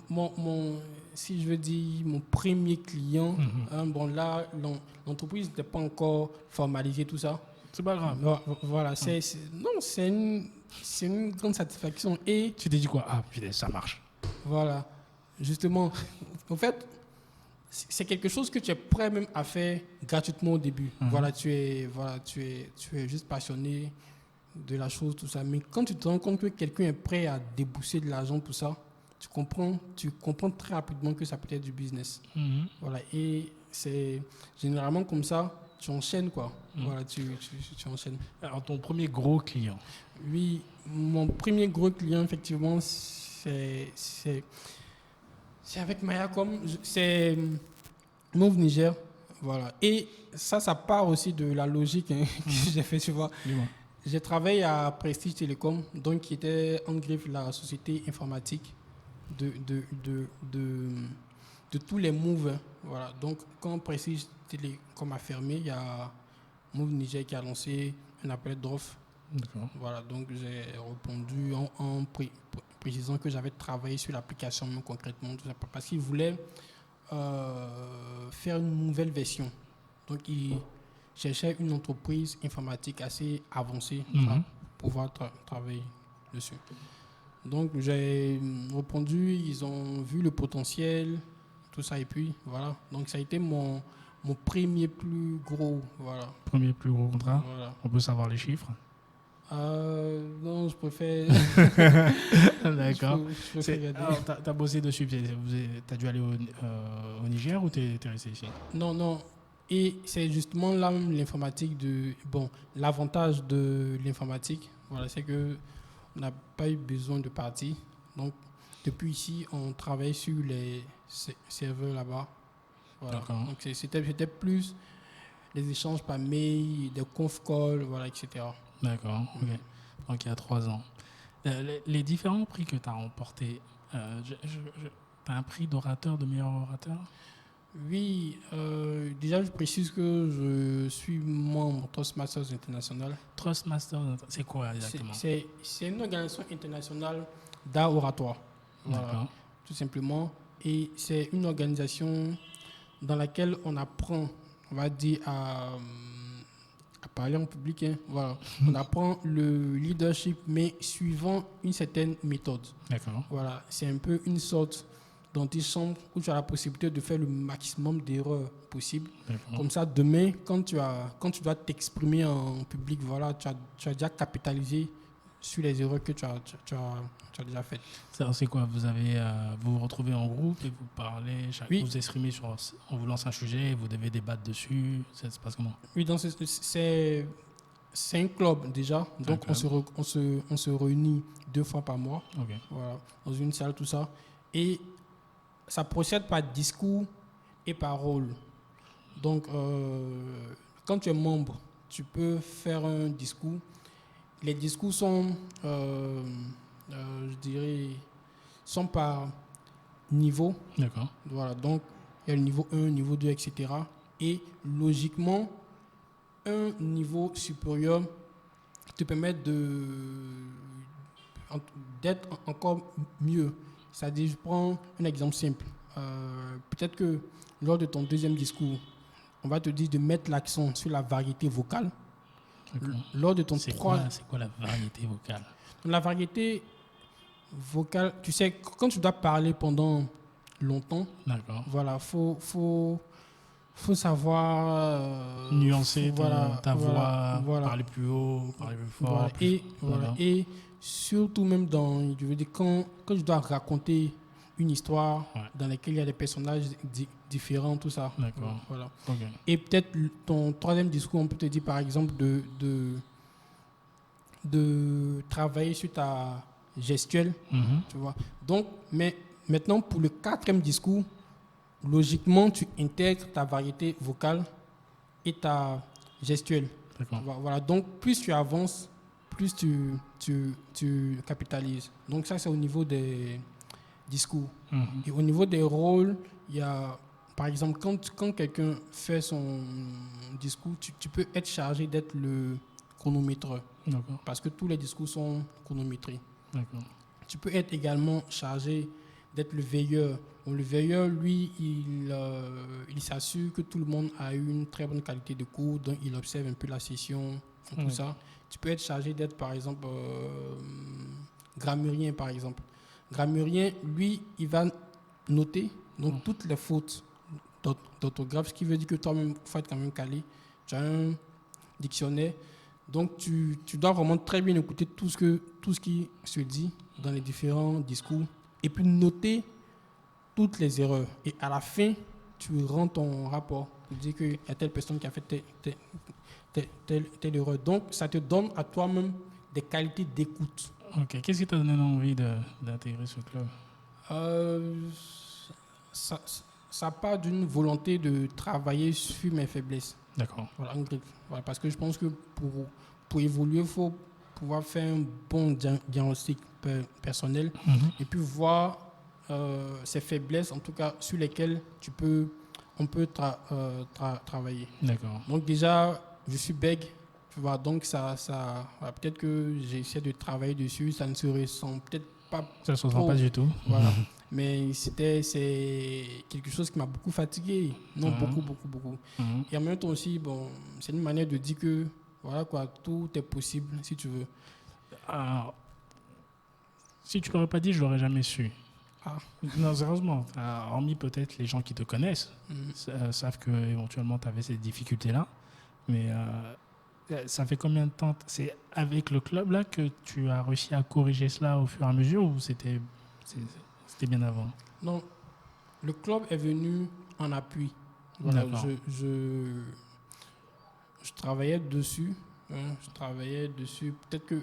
Bon, si je veux dire mon premier client, bon là, l'entreprise n'était pas encore formalisée, tout ça. C'est pas grave. Voilà, c'est une grande satisfaction. Et tu t'es dit quoi? Ah, putain, ça marche. Voilà, justement. En fait, c'est quelque chose que tu es prêt même à faire gratuitement au début. Voilà, tu es juste passionné de la chose, tout ça. Mais quand tu te rends compte que quelqu'un est prêt à débourser de l'argent, tout ça, tu comprends très rapidement que ça peut être du business. Voilà, et c'est généralement comme ça, tu enchaînes, quoi. Voilà, tu enchaînes. Alors, ton premier gros client? Oui, mon premier gros client, effectivement, c'est avec Mayacom, c'est Move Niger. Voilà. Et ça part aussi de la logique que j'ai fait, tu vois. J'ai travaillé à Prestige Télécom, donc qui était en griffe la société informatique de tous les moves. Voilà. Donc, quand Prestige Télécom a fermé, il y a Move Niger qui a lancé un appel d'offres. Voilà. Donc, j'ai répondu en précisant que j'avais travaillé sur l'application concrètement, tout ça, parce qu'ils voulaient faire une nouvelle version. Donc, ils cherchaient une entreprise informatique assez avancée pour pouvoir travailler dessus. Donc, j'ai répondu, ils ont vu le potentiel, tout ça, et puis voilà. Donc, ça a été mon premier plus gros, voilà. Premier plus gros contrat. Voilà. On peut savoir les chiffres? Non, je préfère. D'accord. Je préfère garder. Alors, t'as bossé dessus, t'as dû aller au Niger ou t'es resté ici? Non, non. Et c'est justement là même l'informatique de. Bon, l'avantage de l'informatique, voilà, c'est que on n'a pas eu besoin de partir. Donc, depuis ici, on travaille sur les serveurs là-bas. Voilà. D'accord. Donc, c'était plus les échanges par mail, des conf calls, voilà, etc. D'accord, ok. Donc il y a 3 ans. Les différents prix que tu as remportés, tu as un prix d'orateur, de meilleur orateur? Oui, déjà, je précise que je suis membre Toastmasters International. Toastmasters, c'est quoi exactement? C'est une organisation internationale d'art oratoire. Voilà, D'accord. tout simplement. Et c'est une organisation dans laquelle on apprend, on va dire, à parler en public. Hein, voilà. On apprend le leadership, mais suivant une certaine méthode. D'accord. Voilà, c'est un peu une sorte d'antichambre où tu as la possibilité de faire le maximum d'erreurs possibles. D'accord. Comme ça, demain, quand tu dois t'exprimer en public, voilà, tu as déjà capitalisé sur les erreurs que tu as déjà faites. C'est quoi? Vous vous retrouvez en groupe et vous parlez, Oui. vous exprimez on vous lance un sujet, vous devez débattre dessus. Ça se passe comment? Oui, donc c'est un club déjà. Donc on se réunit 2 fois par mois. Ok. Voilà, dans une salle, tout ça. Et ça procède par discours et par rôle. Donc, quand tu es membre, tu peux faire un discours. Les discours sont, je dirais, sont par niveau. D'accord. Voilà, donc il y a le niveau 1, niveau 2, etc. Et logiquement, un niveau supérieur te permet d'être encore mieux. C'est-à-dire, je prends un exemple simple. Peut-être que lors de ton deuxième discours, on va te dire de mettre l'accent sur la variété vocale. Lors de ton c'est quoi la variété vocale? La variété vocale, tu sais, quand tu dois parler pendant longtemps, d'accord, voilà, faut savoir nuancer ta voilà, voix, parler plus haut, parler plus fort. Voilà, et surtout même je veux dire, quand je dois raconter une histoire dans laquelle il y a des personnages différents, tout ça. D'accord. Voilà. Okay. Et peut-être ton troisième discours, on peut te dire par exemple de travailler sur ta gestuelle, tu vois. Donc, mais maintenant pour le quatrième discours, logiquement, tu intègres ta variété vocale et ta gestuelle. Voilà. Donc, plus tu avances, plus tu capitalises. Donc, ça, c'est au niveau des discours. Et au niveau des rôles, il y a, par exemple, quand quelqu'un fait son discours, tu peux être chargé d'être le chronométreur. Parce que tous les discours sont chronométrés. Tu peux être également chargé d'être le veilleur. Bon, le veilleur, lui, il s'assure que tout le monde a eu une très bonne qualité de cours, donc il observe un peu la session, tout ça. Tu peux être chargé d'être, par exemple, grammairien, par exemple. Grammairien, lui, il va noter donc toutes les fautes d'orthographe, ce qui veut dire que toi-même, il faut être quand même calé. Tu as un dictionnaire. Donc, tu dois vraiment très bien écouter tout ce qui se dit dans les différents discours et puis noter toutes les erreurs. Et à la fin, tu rends ton rapport pour dire qu'il y a telle personne qui a fait telle erreur. Donc, ça te donne à toi-même des qualités d'écoute. Ok. Qu'est-ce qui t'a donné l'envie d'intégrer ce club? Ça part d'une volonté de travailler sur mes faiblesses. D'accord. Voilà, parce que je pense que pour évoluer, il faut pouvoir faire un bon diagnostic personnel et puis voir ses faiblesses, en tout cas sur lesquelles on peut travailler. D'accord. Donc déjà, je suis bègue, tu vois, donc ça peut-être que j'essaie de travailler dessus, ça ne se ressent peut-être pas. Ça ne se ressent pas du tout. Voilà. Mais c'est quelque chose qui m'a beaucoup fatigué. Non, beaucoup. Et en même temps aussi, bon, c'est une manière de dire que voilà quoi, tout est possible si tu veux. Alors, si tu ne l'aurais pas dit, je ne l'aurais jamais su. Non, sérieusement. Hormis peut-être les gens qui te connaissent, savent qu'éventuellement tu avais ces difficultés-là. Mais ça fait combien de temps? C'est avec le club là que tu as réussi à corriger cela au fur et à mesure ou c'était bien avant? Non, le club est venu en appui. Voilà, D'accord. je travaillais dessus. Je travaillais dessus. Peut-être que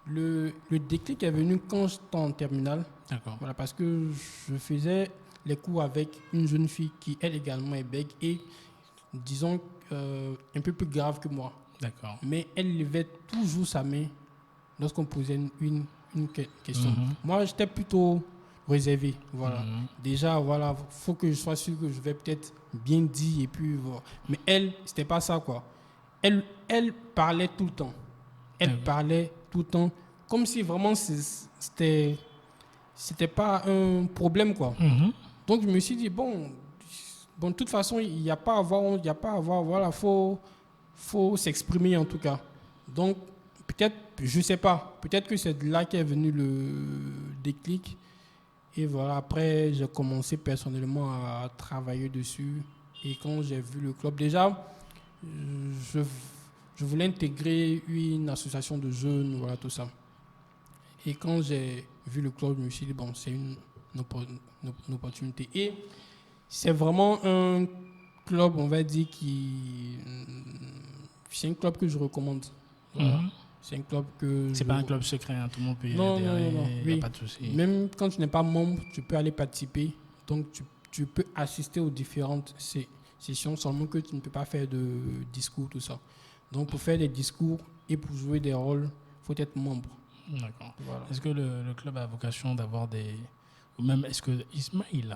le déclic est venu quand j'étais en terminale. D'accord. Voilà, parce que je faisais les cours avec une jeune fille qui, elle également, est bègue et, disons, un peu plus grave que moi. D'accord. Mais elle levait toujours sa main lorsqu'on posait une question. Moi, j'étais plutôt réservé. Voilà. Déjà, voilà, faut que je sois sûr que je vais peut-être bien dire et puis voilà. Mais elle, c'était pas ça, quoi. Elle parlait tout le temps. Elle parlait tout le temps comme si vraiment c'était pas un problème, quoi. Donc je me suis dit bon, de toute façon il n'y a pas à avoir, voilà, faut s'exprimer en tout cas. Donc peut-être, je sais pas, peut-être que c'est de là qu'est venu le déclic. Et voilà, après j'ai commencé personnellement à travailler dessus. Et quand j'ai vu le club, déjà je voulais intégrer une association de jeunes, voilà, tout ça. Et quand j'ai vu le club, je me suis dit, bon, c'est une opportunité. Et c'est vraiment un club, on va dire, c'est un club que je recommande. Voilà. C'est un club que... C'est pas un club secret, hein, tout le monde peut y non, adhérer, non, il n'y a pas de souci. Même quand tu n'es pas membre, tu peux aller participer. Donc, tu peux assister aux différentes sessions, seulement que tu ne peux pas faire de discours, tout ça. Donc, pour faire des discours et pour jouer des rôles, il faut être membre. D'accord. Voilà. Est-ce que le club a vocation d'avoir des... Ou même, est-ce que Ismaïl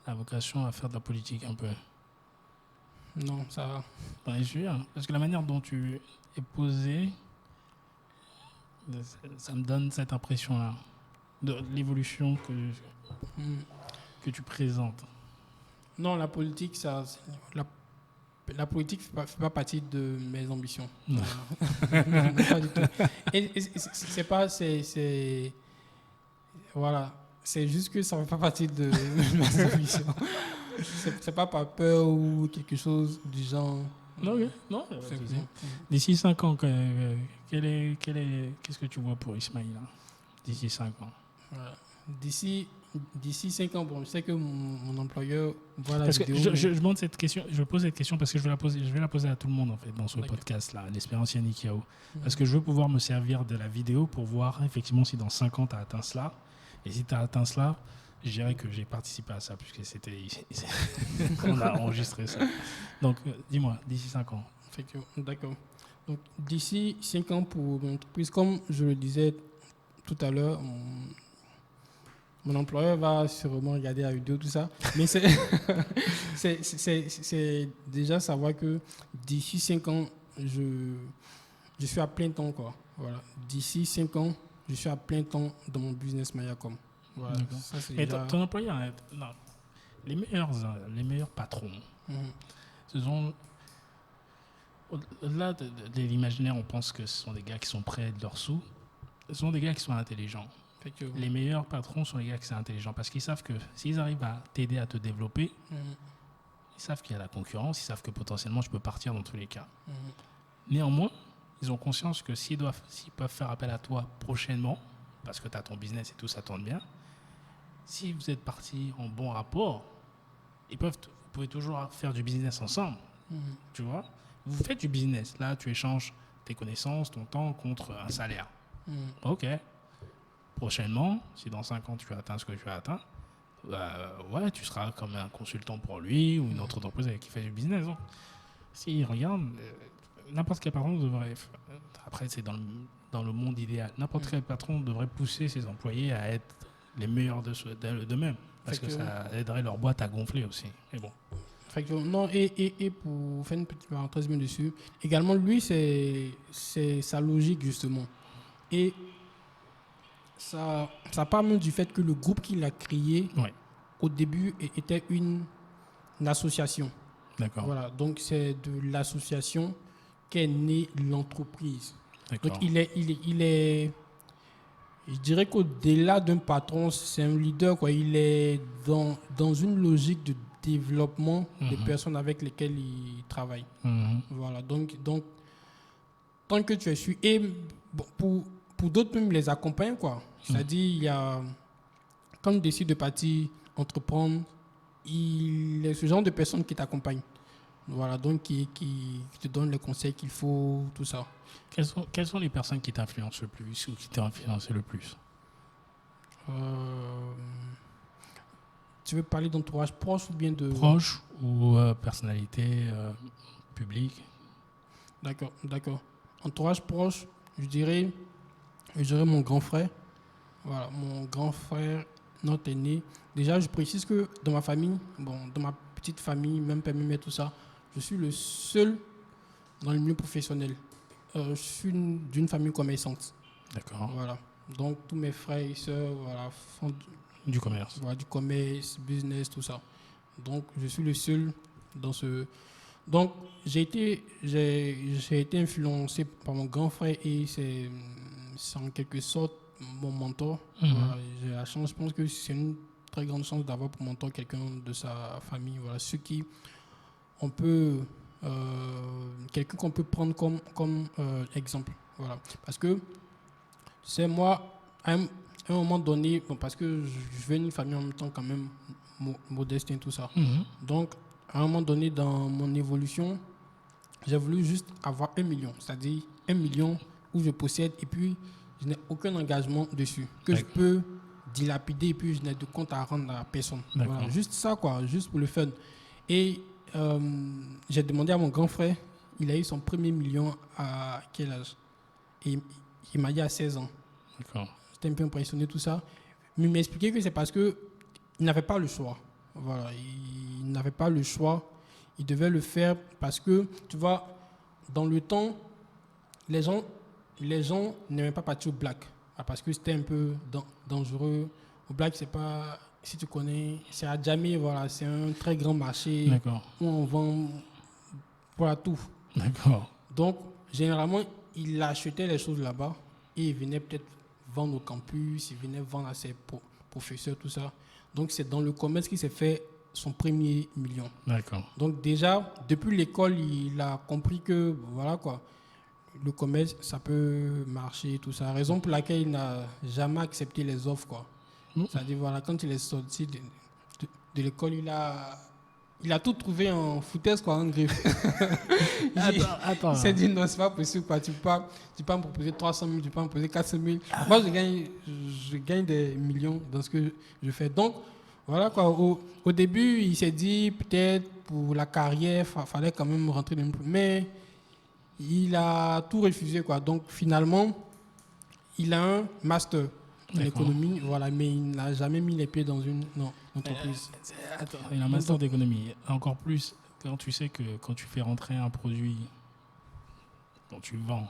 a vocation à faire de la politique un peu? Non, ça... Bien sûr. Parce que la manière dont tu es posé, ça me donne cette impression-là, de l'évolution que tu présentes. Non, la politique, la politique ne fait pas partie de mes ambitions. Non. Non, pas du tout. Et c'est pas... Voilà. C'est juste que ça ne fait pas partie de mes ambitions. C'est pas par peur ou quelque chose du genre. Non, okay. Non. D'ici 5 ans, qu'est-ce que tu vois pour Ismaïl d'ici 5 ans? Voilà. D'ici 5 ans, bon, je sais que mon employeur voit la parce vidéo. Que je demande cette question, je pose cette question parce que je vais la poser à tout le monde en fait dans ce podcast-là, l'Espérance Yannick Yao. Parce que je veux pouvoir me servir de la vidéo pour voir effectivement si dans 5 ans tu as atteint cela. Et si tu as atteint cela, je dirais que j'ai participé à ça puisque on a enregistré ça. Donc dis-moi, d'ici 5 ans. D'accord. Donc d'ici 5 ans pour mon entreprise, comme je le disais tout à l'heure, mon employeur va sûrement regarder la vidéo, tout ça. Mais c'est déjà savoir que d'ici 5 ans, je suis à plein temps, quoi. Voilà. D'ici 5 ans, je suis à plein temps dans mon business Mayacom. Voilà. Ça, et ton employeur, non, les meilleurs patrons, ce sont... Au-delà de l'imaginaire, on pense que ce sont des gars qui sont près de leurs sous. Ce sont des gars qui sont intelligents. Les meilleurs patrons sont les gars qui sont intelligents parce qu'ils savent que s'ils arrivent à t'aider à te développer, ils savent qu'il y a la concurrence, ils savent que potentiellement tu peux partir dans tous les cas. Néanmoins, ils ont conscience que s'ils peuvent faire appel à toi prochainement, parce que tu as ton business et tout, ça tourne bien, si vous êtes partis en bon rapport, vous pouvez toujours faire du business ensemble. Tu vois, vous faites du business. Là, tu échanges tes connaissances, ton temps contre un salaire. Ok. Prochainement, si dans 5 ans tu as atteint ce que tu as atteint, ouais, tu seras comme un consultant pour lui ou une autre entreprise avec qui fait du business. Donc, s'il regarde, n'importe quel patron devrait... Après, c'est dans le monde idéal. N'importe quel patron devrait pousser ses employés à être les meilleurs d'eux-mêmes. Parce que ça aiderait leur boîte à gonfler aussi. Mais bon. Non, et pour faire une petite parenthèse dessus, également, lui, c'est sa logique, justement. Et ça part même du fait que le groupe qu'il a créé, au début, était une association. D'accord. Voilà, donc c'est de l'association qu'est née l'entreprise. D'accord. Donc il est, je dirais qu'au-delà d'un patron, c'est un leader, quoi. Il est dans une logique de développement des personnes avec lesquelles il travaille. Voilà, donc tant que tu es sûr. Et bon, pour d'autres, même les accompagner, quoi. C'est-à-dire, il y a, quand tu décides de partir entreprendre, il y a ce genre de personnes qui t'accompagnent. Voilà, donc qui te donnent les conseils qu'il faut, tout ça. Quelles sont les personnes qui t'influencent le plus ou qui t'ont influencé le plus? Euh, Tu veux parler d'entourage proche ou bien de... Proche ou personnalité publique? D'accord, d'accord. Entourage proche, je dirais mon grand frère. Voilà, mon grand frère, notre aîné. Déjà, je précise que dans ma famille, bon, dans ma petite famille, même père, même mère, tout ça, je suis le seul dans le milieu professionnel. Je suis d'une famille commerçante. D'accord. Voilà. Donc, tous mes frères et sœurs voilà, font Du commerce. voilà, du commerce, business, tout ça. Donc, je suis le seul dans ce... Donc, j'ai été influencé par mon grand frère et c'est en quelque sorte mon mentor. Voilà, j'ai la chance, je pense que c'est une très grande chance d'avoir pour mentor quelqu'un de sa famille. Voilà, ceux qui on peut, quelqu'un qu'on peut prendre comme exemple. Voilà, parce que c'est moi, à un moment donné, bon, parce que je viens d'une famille en même temps quand même modeste et tout ça. Donc, à un moment donné dans mon évolution, j'ai voulu juste avoir 1 million, c'est-à-dire 1 million où je possède et puis je n'ai aucun engagement dessus, que je peux dilapider et puis je n'ai de compte à rendre à personne. Voilà, juste ça, quoi, juste pour le fun. Et j'ai demandé à mon grand frère, il a eu son premier million à quel âge? Et il m'a dit à 16 ans. D'accord. J'étais un peu impressionné, tout ça. Mais il m'a expliqué que c'est parce qu'il n'avait pas le choix. Voilà, il n'avait pas le choix. Il devait le faire parce que, tu vois, dans le temps, les gens n'aimaient pas partir au black. Parce que c'était un peu dangereux. Au black, c'est pas, si tu connais, c'est à Djamé, voilà, c'est un très grand marché où on vend voilà, tout. D'accord. Donc, généralement, il achetait les choses là-bas et il venait peut-être vendre au campus, il venait vendre à ses professeurs, tout ça. Donc, c'est dans le commerce qu'il s'est fait son premier million. D'accord. Donc, déjà, depuis l'école, il a compris que, voilà quoi, le commerce, ça peut marcher, tout ça. Raison pour laquelle il n'a jamais accepté les offres, quoi. C'est-à-dire, voilà, quand il est sorti de l'école, il a tout trouvé en foutaise, quoi, en griffe. Attends. Il s'est dit, non, c'est pas possible, quoi. Tu peux me proposer 300 000, tu peux me proposer 400 000. Moi, je gagne des millions dans ce que je fais. Donc, voilà, quoi. Au début, il s'est dit, peut-être pour la carrière, fallait quand même rentrer dans le... Mais il a tout refusé, quoi. Donc, finalement, il a un master en économie, voilà, mais il n'a jamais mis les pieds dans une entreprise. Attends, il a un master d'économie. Encore plus, quand tu sais que quand tu fais rentrer un produit, quand tu vends,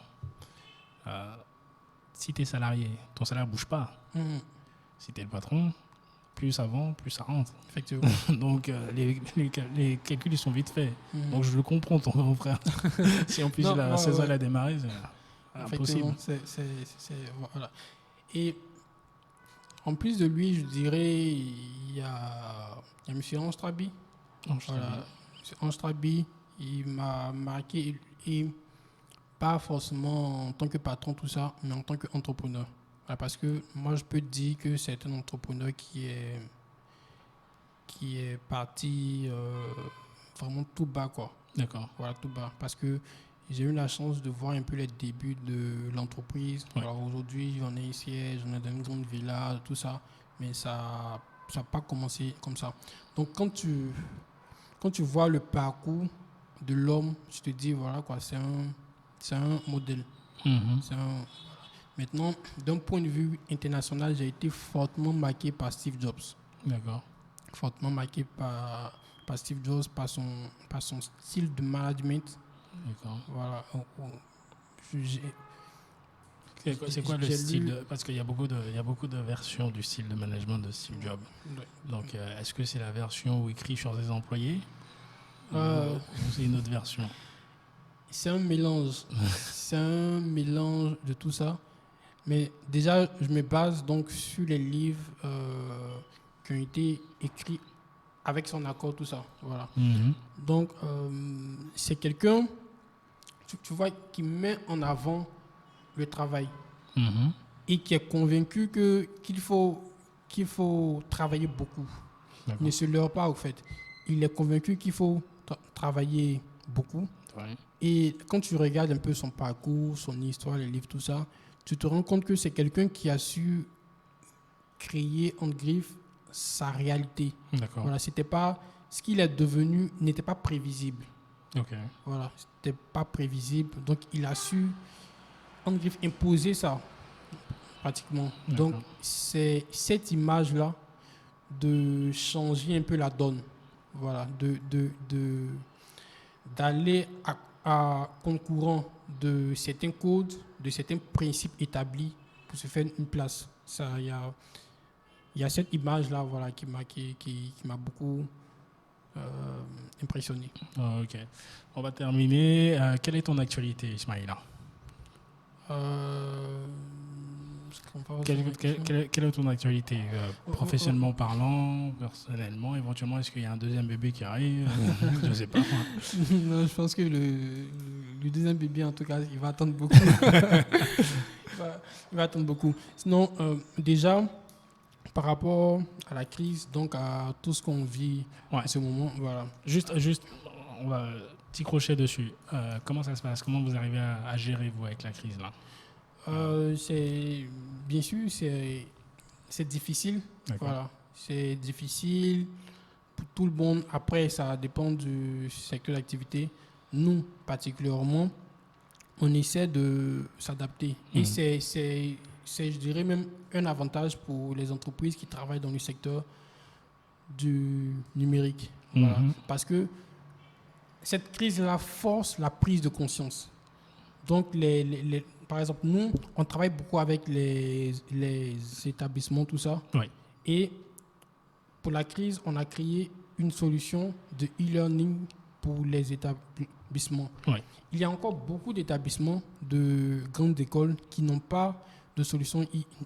si tu es salarié, ton salaire ne bouge pas. Si tu es le patron, plus ça vend, plus ça rentre. Effectivement. Donc, les calculs, ils sont vite faits. Donc, je le comprends, ton grand frère. Si en plus, il a 16 ans, il a démarré, c'est impossible. Voilà. Et en plus de lui, je dirais, il y a M. Ange Trabi. Voilà. Ange Trabi, il m'a marqué, et pas forcément en tant que patron, tout ça, mais en tant qu'entrepreneur. Voilà, parce que moi, je peux dire que c'est un entrepreneur qui est parti vraiment tout bas, quoi. D'accord. Voilà, tout bas. Parce que j'ai eu la chance de voir un peu les débuts de l'entreprise. Ouais. Alors aujourd'hui, j'en ai ici, j'en ai dans une grande villa, tout ça. Mais ça n'a pas commencé comme ça. Donc quand tu vois le parcours de l'homme, tu te dis, voilà quoi, c'est un modèle. Maintenant, d'un point de vue international, j'ai été fortement marqué par Steve Jobs. D'accord. Fortement marqué par Steve Jobs, par son style de management. D'accord. Voilà. C'est quoi le style parce qu'il y a beaucoup de versions du style de management de Steve Jobs. Donc, est-ce que c'est la version où il crie sur ses employés ou c'est une autre version? C'est un mélange. C'est un mélange de tout ça. Mais déjà, je me base donc sur les livres qui ont été écrits avec son accord, tout ça. Voilà. Donc, c'est quelqu'un tu vois, qui met en avant le travail Mhm. et qui est convaincu qu'il faut travailler beaucoup. Il D'accord. ne se leurre pas, au fait. Il est convaincu qu'il faut travailler beaucoup. Ouais. Et quand tu regardes un peu son parcours, son histoire, les livres, tout ça, tu te rends compte que c'est quelqu'un qui a su créer, en griffe, sa réalité. D'accord. Voilà, c'était pas, ce qu'il est devenu n'était pas prévisible. Ok. Voilà, c'était pas prévisible. Donc, il a su, en griffe, imposer ça, pratiquement. Donc, D'accord. c'est cette image-là de changer un peu la donne. Voilà, d'aller à contre-courant de certains codes, de certains principes établis pour se faire une place. Ça, il y a cette image-là, voilà, qui m'a beaucoup impressionné. Ok. On va terminer. Quelle est ton actualité, Ismaïla? Je comprends pas Quelle, la quelle- question. quelle- quelle est ton actualité, Oh, oh, oh. professionnellement parlant, personnellement, éventuellement, est-ce qu'il y a un deuxième bébé qui arrive? Je sais pas. Moi. Non, je pense que le deuxième bébé, en tout cas, il va attendre beaucoup. Il va attendre beaucoup. Sinon, déjà, par rapport à la crise, donc à tout ce qu'on vit Ouais. en ce moment, voilà. Juste, on va petit crochet dessus. Comment ça se passe? Comment vous arrivez à gérer vous avec la crise là? C'est bien sûr, c'est difficile. D'accord. Voilà, c'est difficile pour tout le monde. Après, ça dépend du secteur d'activité. Nous, particulièrement, on essaie de s'adapter. Et Mhm. c'est, je dirais même un avantage pour les entreprises qui travaillent dans le secteur du numérique. Voilà. Mhm. Parce que cette crise-là force la prise de conscience. Donc, par exemple, nous, on travaille beaucoup avec les établissements, tout ça. Oui. Et pour la crise, on a créé une solution de e-learning pour les établissements. Oui. Il y a encore beaucoup d'établissements de grandes écoles qui n'ont pas de solution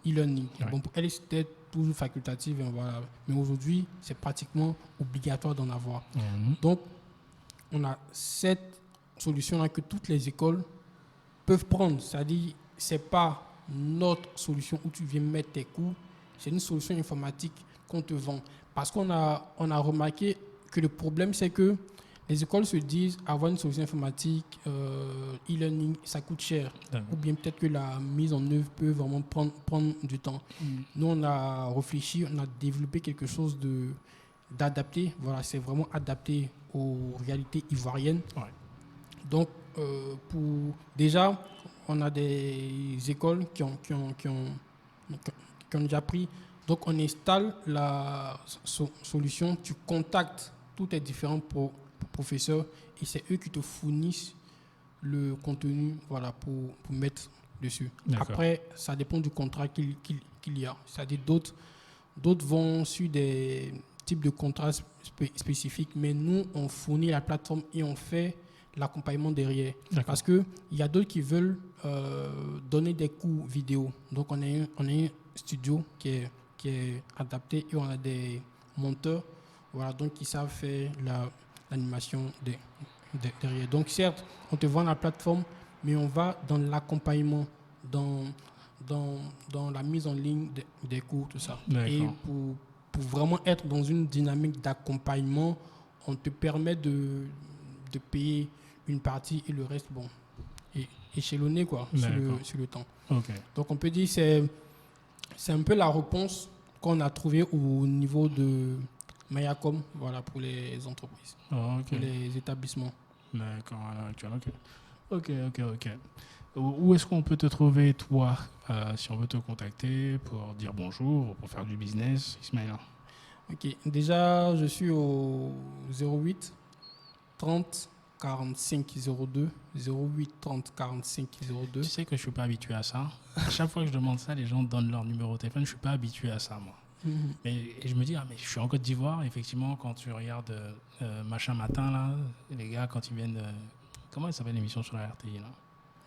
e-learning. Ouais. Bon, elle était toujours facultative, hein, voilà. Mais aujourd'hui, c'est pratiquement obligatoire d'en avoir. Mhm. Donc, on a cette solution-là que toutes les écoles peuvent prendre. C'est-à-dire, ce n'est pas notre solution où tu viens mettre tes cours, c'est une solution informatique qu'on te vend. Parce on a remarqué que le problème, c'est que les écoles se disent avoir une solution informatique, e-learning, ça coûte cher. D'accord. Ou bien peut-être que la mise en œuvre peut vraiment prendre du temps. Nous, on a réfléchi, on a développé quelque chose d'adapté. Voilà, c'est vraiment adapté aux réalités ivoiriennes. Ouais. Donc, déjà, on a des écoles qui ont déjà pris. Donc, on installe la solution, tu contactes tous tes différents professeurs et c'est eux qui te fournissent le contenu, voilà, pour mettre dessus. D'accord. Après, ça dépend du contrat qu'il y a. C'est-à-dire d'autres vont sur des types de contrats spécifiques, mais nous, on fournit la plateforme et on fait l'accompagnement derrière. D'accord. Parce qu'il y a d'autres qui veulent donner des cours vidéo. Donc, on a un studio qui est adapté et on a des monteurs, voilà, donc qui savent faire l'animation derrière. Donc, certes, on te vend la plateforme, mais on va dans l'accompagnement, dans la mise en ligne des cours, tout ça. D'accord. Et pour vraiment être dans une dynamique d'accompagnement, on te permet de payer une partie et le reste, bon, échelonné, quoi, sur le temps. Okay. Donc, on peut dire que c'est un peu la réponse qu'on a trouvée au niveau de Mayacom, voilà, pour les entreprises, Okay. pour les établissements. D'accord, ok. Où est-ce qu'on peut te trouver, toi, si on veut te contacter pour dire bonjour, pour faire du business, Ismaïla? Ok, déjà, je suis au 08 30 45 02, 08 30 45 02. Tu sais que je ne suis pas habitué à ça. À chaque fois que je demande ça, les gens donnent leur numéro de téléphone. Je ne suis pas habitué à ça, moi. Et je me dis, mais je suis en Côte d'Ivoire. Effectivement, quand tu regardes Machin Matin, là, les gars, quand ils viennent... comment il s'appelle l'émission sur la RTI, là?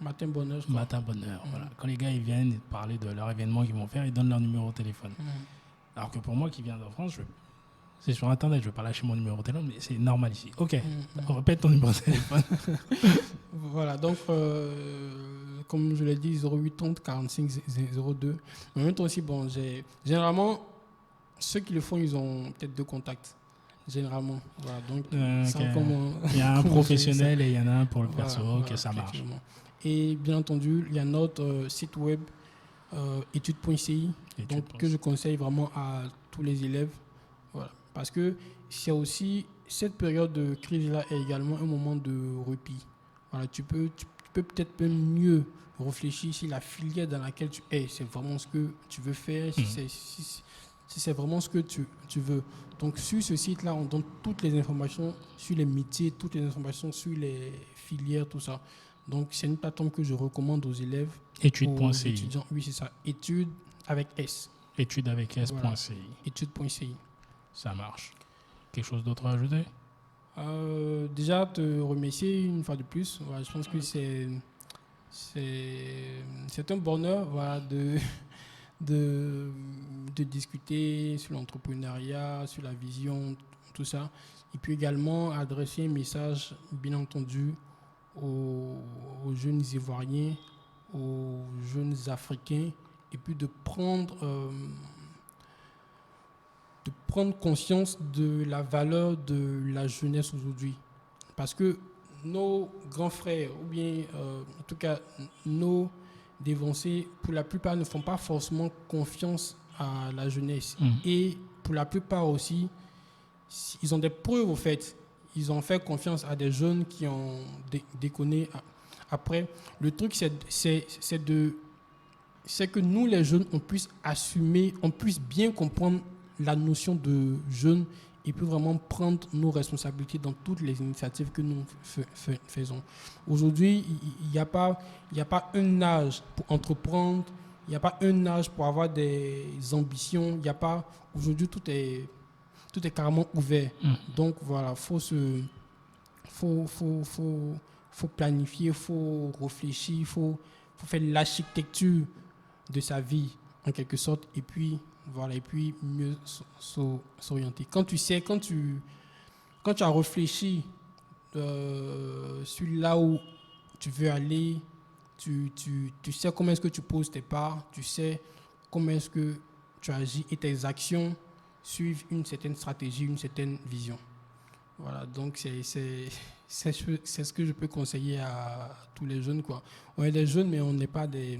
Matin Bonheur, je crois. Matin Bonheur, voilà. Quand les gars ils viennent parler de leur événement qu'ils vont faire, ils donnent leur numéro de téléphone. Alors que pour moi qui viens de France, C'est sur Internet, je ne vais pas lâcher mon numéro de téléphone, mais c'est normal ici. Ok, répète ton numéro de téléphone. Voilà, donc, comme je l'ai dit, 0830 45 02. Mais en même temps aussi, bon, généralement, ceux qui le font, ils ont peut-être 2 contacts. Généralement. Voilà, donc, il y a un professionnel et il y en a un pour le perso. Voilà, ok, ça marche. Et bien entendu, il y a notre site web études.ci, que je conseille vraiment à tous les élèves. Voilà, parce que c'est aussi, cette période de crise-là est également un moment de repli. Voilà, tu peux peut-être même mieux réfléchir si la filière dans laquelle tu es, c'est vraiment ce que tu veux faire, si c'est vraiment ce que tu veux. Donc sur ce site-là, on donne toutes les informations sur les métiers, toutes les informations sur les filières, tout ça. Donc c'est une plateforme que je recommande aux élèves. Études.ci. Étudiants. Oui, c'est ça. Études avec S. Études avec S.ci. Voilà. Études.ci. Ça marche. Quelque chose d'autre à ajouter? Déjà, te remercier une fois de plus. Voilà, je pense que c'est un bonheur, voilà, de discuter sur l'entrepreneuriat, sur la vision, tout ça. Et puis également adresser un message, bien entendu, aux jeunes Ivoiriens, aux jeunes Africains, et puis de prendre conscience de la valeur de la jeunesse aujourd'hui. Parce que nos grands frères, ou bien en tout cas nos dévancés, pour la plupart ne font pas forcément confiance à la jeunesse. Et pour la plupart aussi, ils ont des preuves au fait. Ils ont fait confiance à des jeunes qui ont déconné après. Le truc, c'est que nous, les jeunes, on puisse assumer, on puisse bien comprendre la notion de jeune et puis vraiment prendre nos responsabilités dans toutes les initiatives que nous faisons. Aujourd'hui, il n'y a pas un âge pour entreprendre, il n'y a pas un âge pour avoir des ambitions, aujourd'hui tout est carrément ouvert. Donc voilà, faut planifier, faut réfléchir, faut faire l'architecture de sa vie en quelque sorte et puis voilà, et puis mieux s'orienter. Quand tu as réfléchi sur là où tu veux aller, tu sais comment est-ce que tu poses tes pas, tu sais comment est-ce que tu agis et tes actions suivent une certaine stratégie, une certaine vision. Voilà, donc c'est ce que je peux conseiller à tous les jeunes, quoi. On est des jeunes, mais on n'est pas des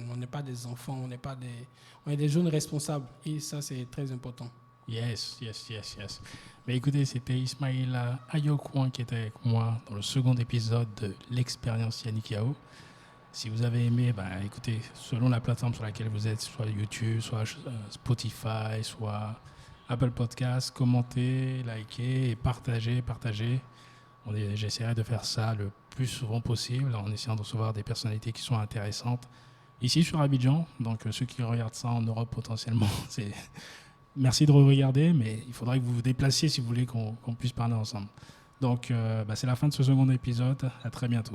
enfants, on est des jeunes responsables et ça c'est très important. Yes. Mais écoutez, c'était Ismaïla Ayokouan qui était avec moi dans le second épisode de l'expérience Yannick Yao. Si vous avez aimé, écoutez, selon la plateforme sur laquelle vous êtes, soit YouTube, soit Spotify, soit Apple Podcasts, commentez, likez et partagez. J'essaierai de faire ça le plus souvent possible en essayant de recevoir des personnalités qui sont intéressantes ici sur Abidjan. Donc ceux qui regardent ça en Europe potentiellement, merci de regarder, mais il faudra que vous vous déplaciez si vous voulez qu'on puisse parler ensemble. Donc c'est la fin de ce second épisode. À très bientôt.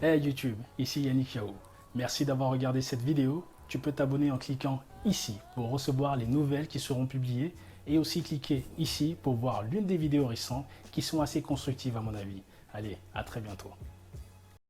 Hey YouTube, ici Yannick Yao. Merci d'avoir regardé cette vidéo. Tu peux t'abonner en cliquant ici pour recevoir les nouvelles qui seront publiées et aussi cliquer ici pour voir l'une des vidéos récentes qui sont assez constructives à mon avis. Allez, à très bientôt.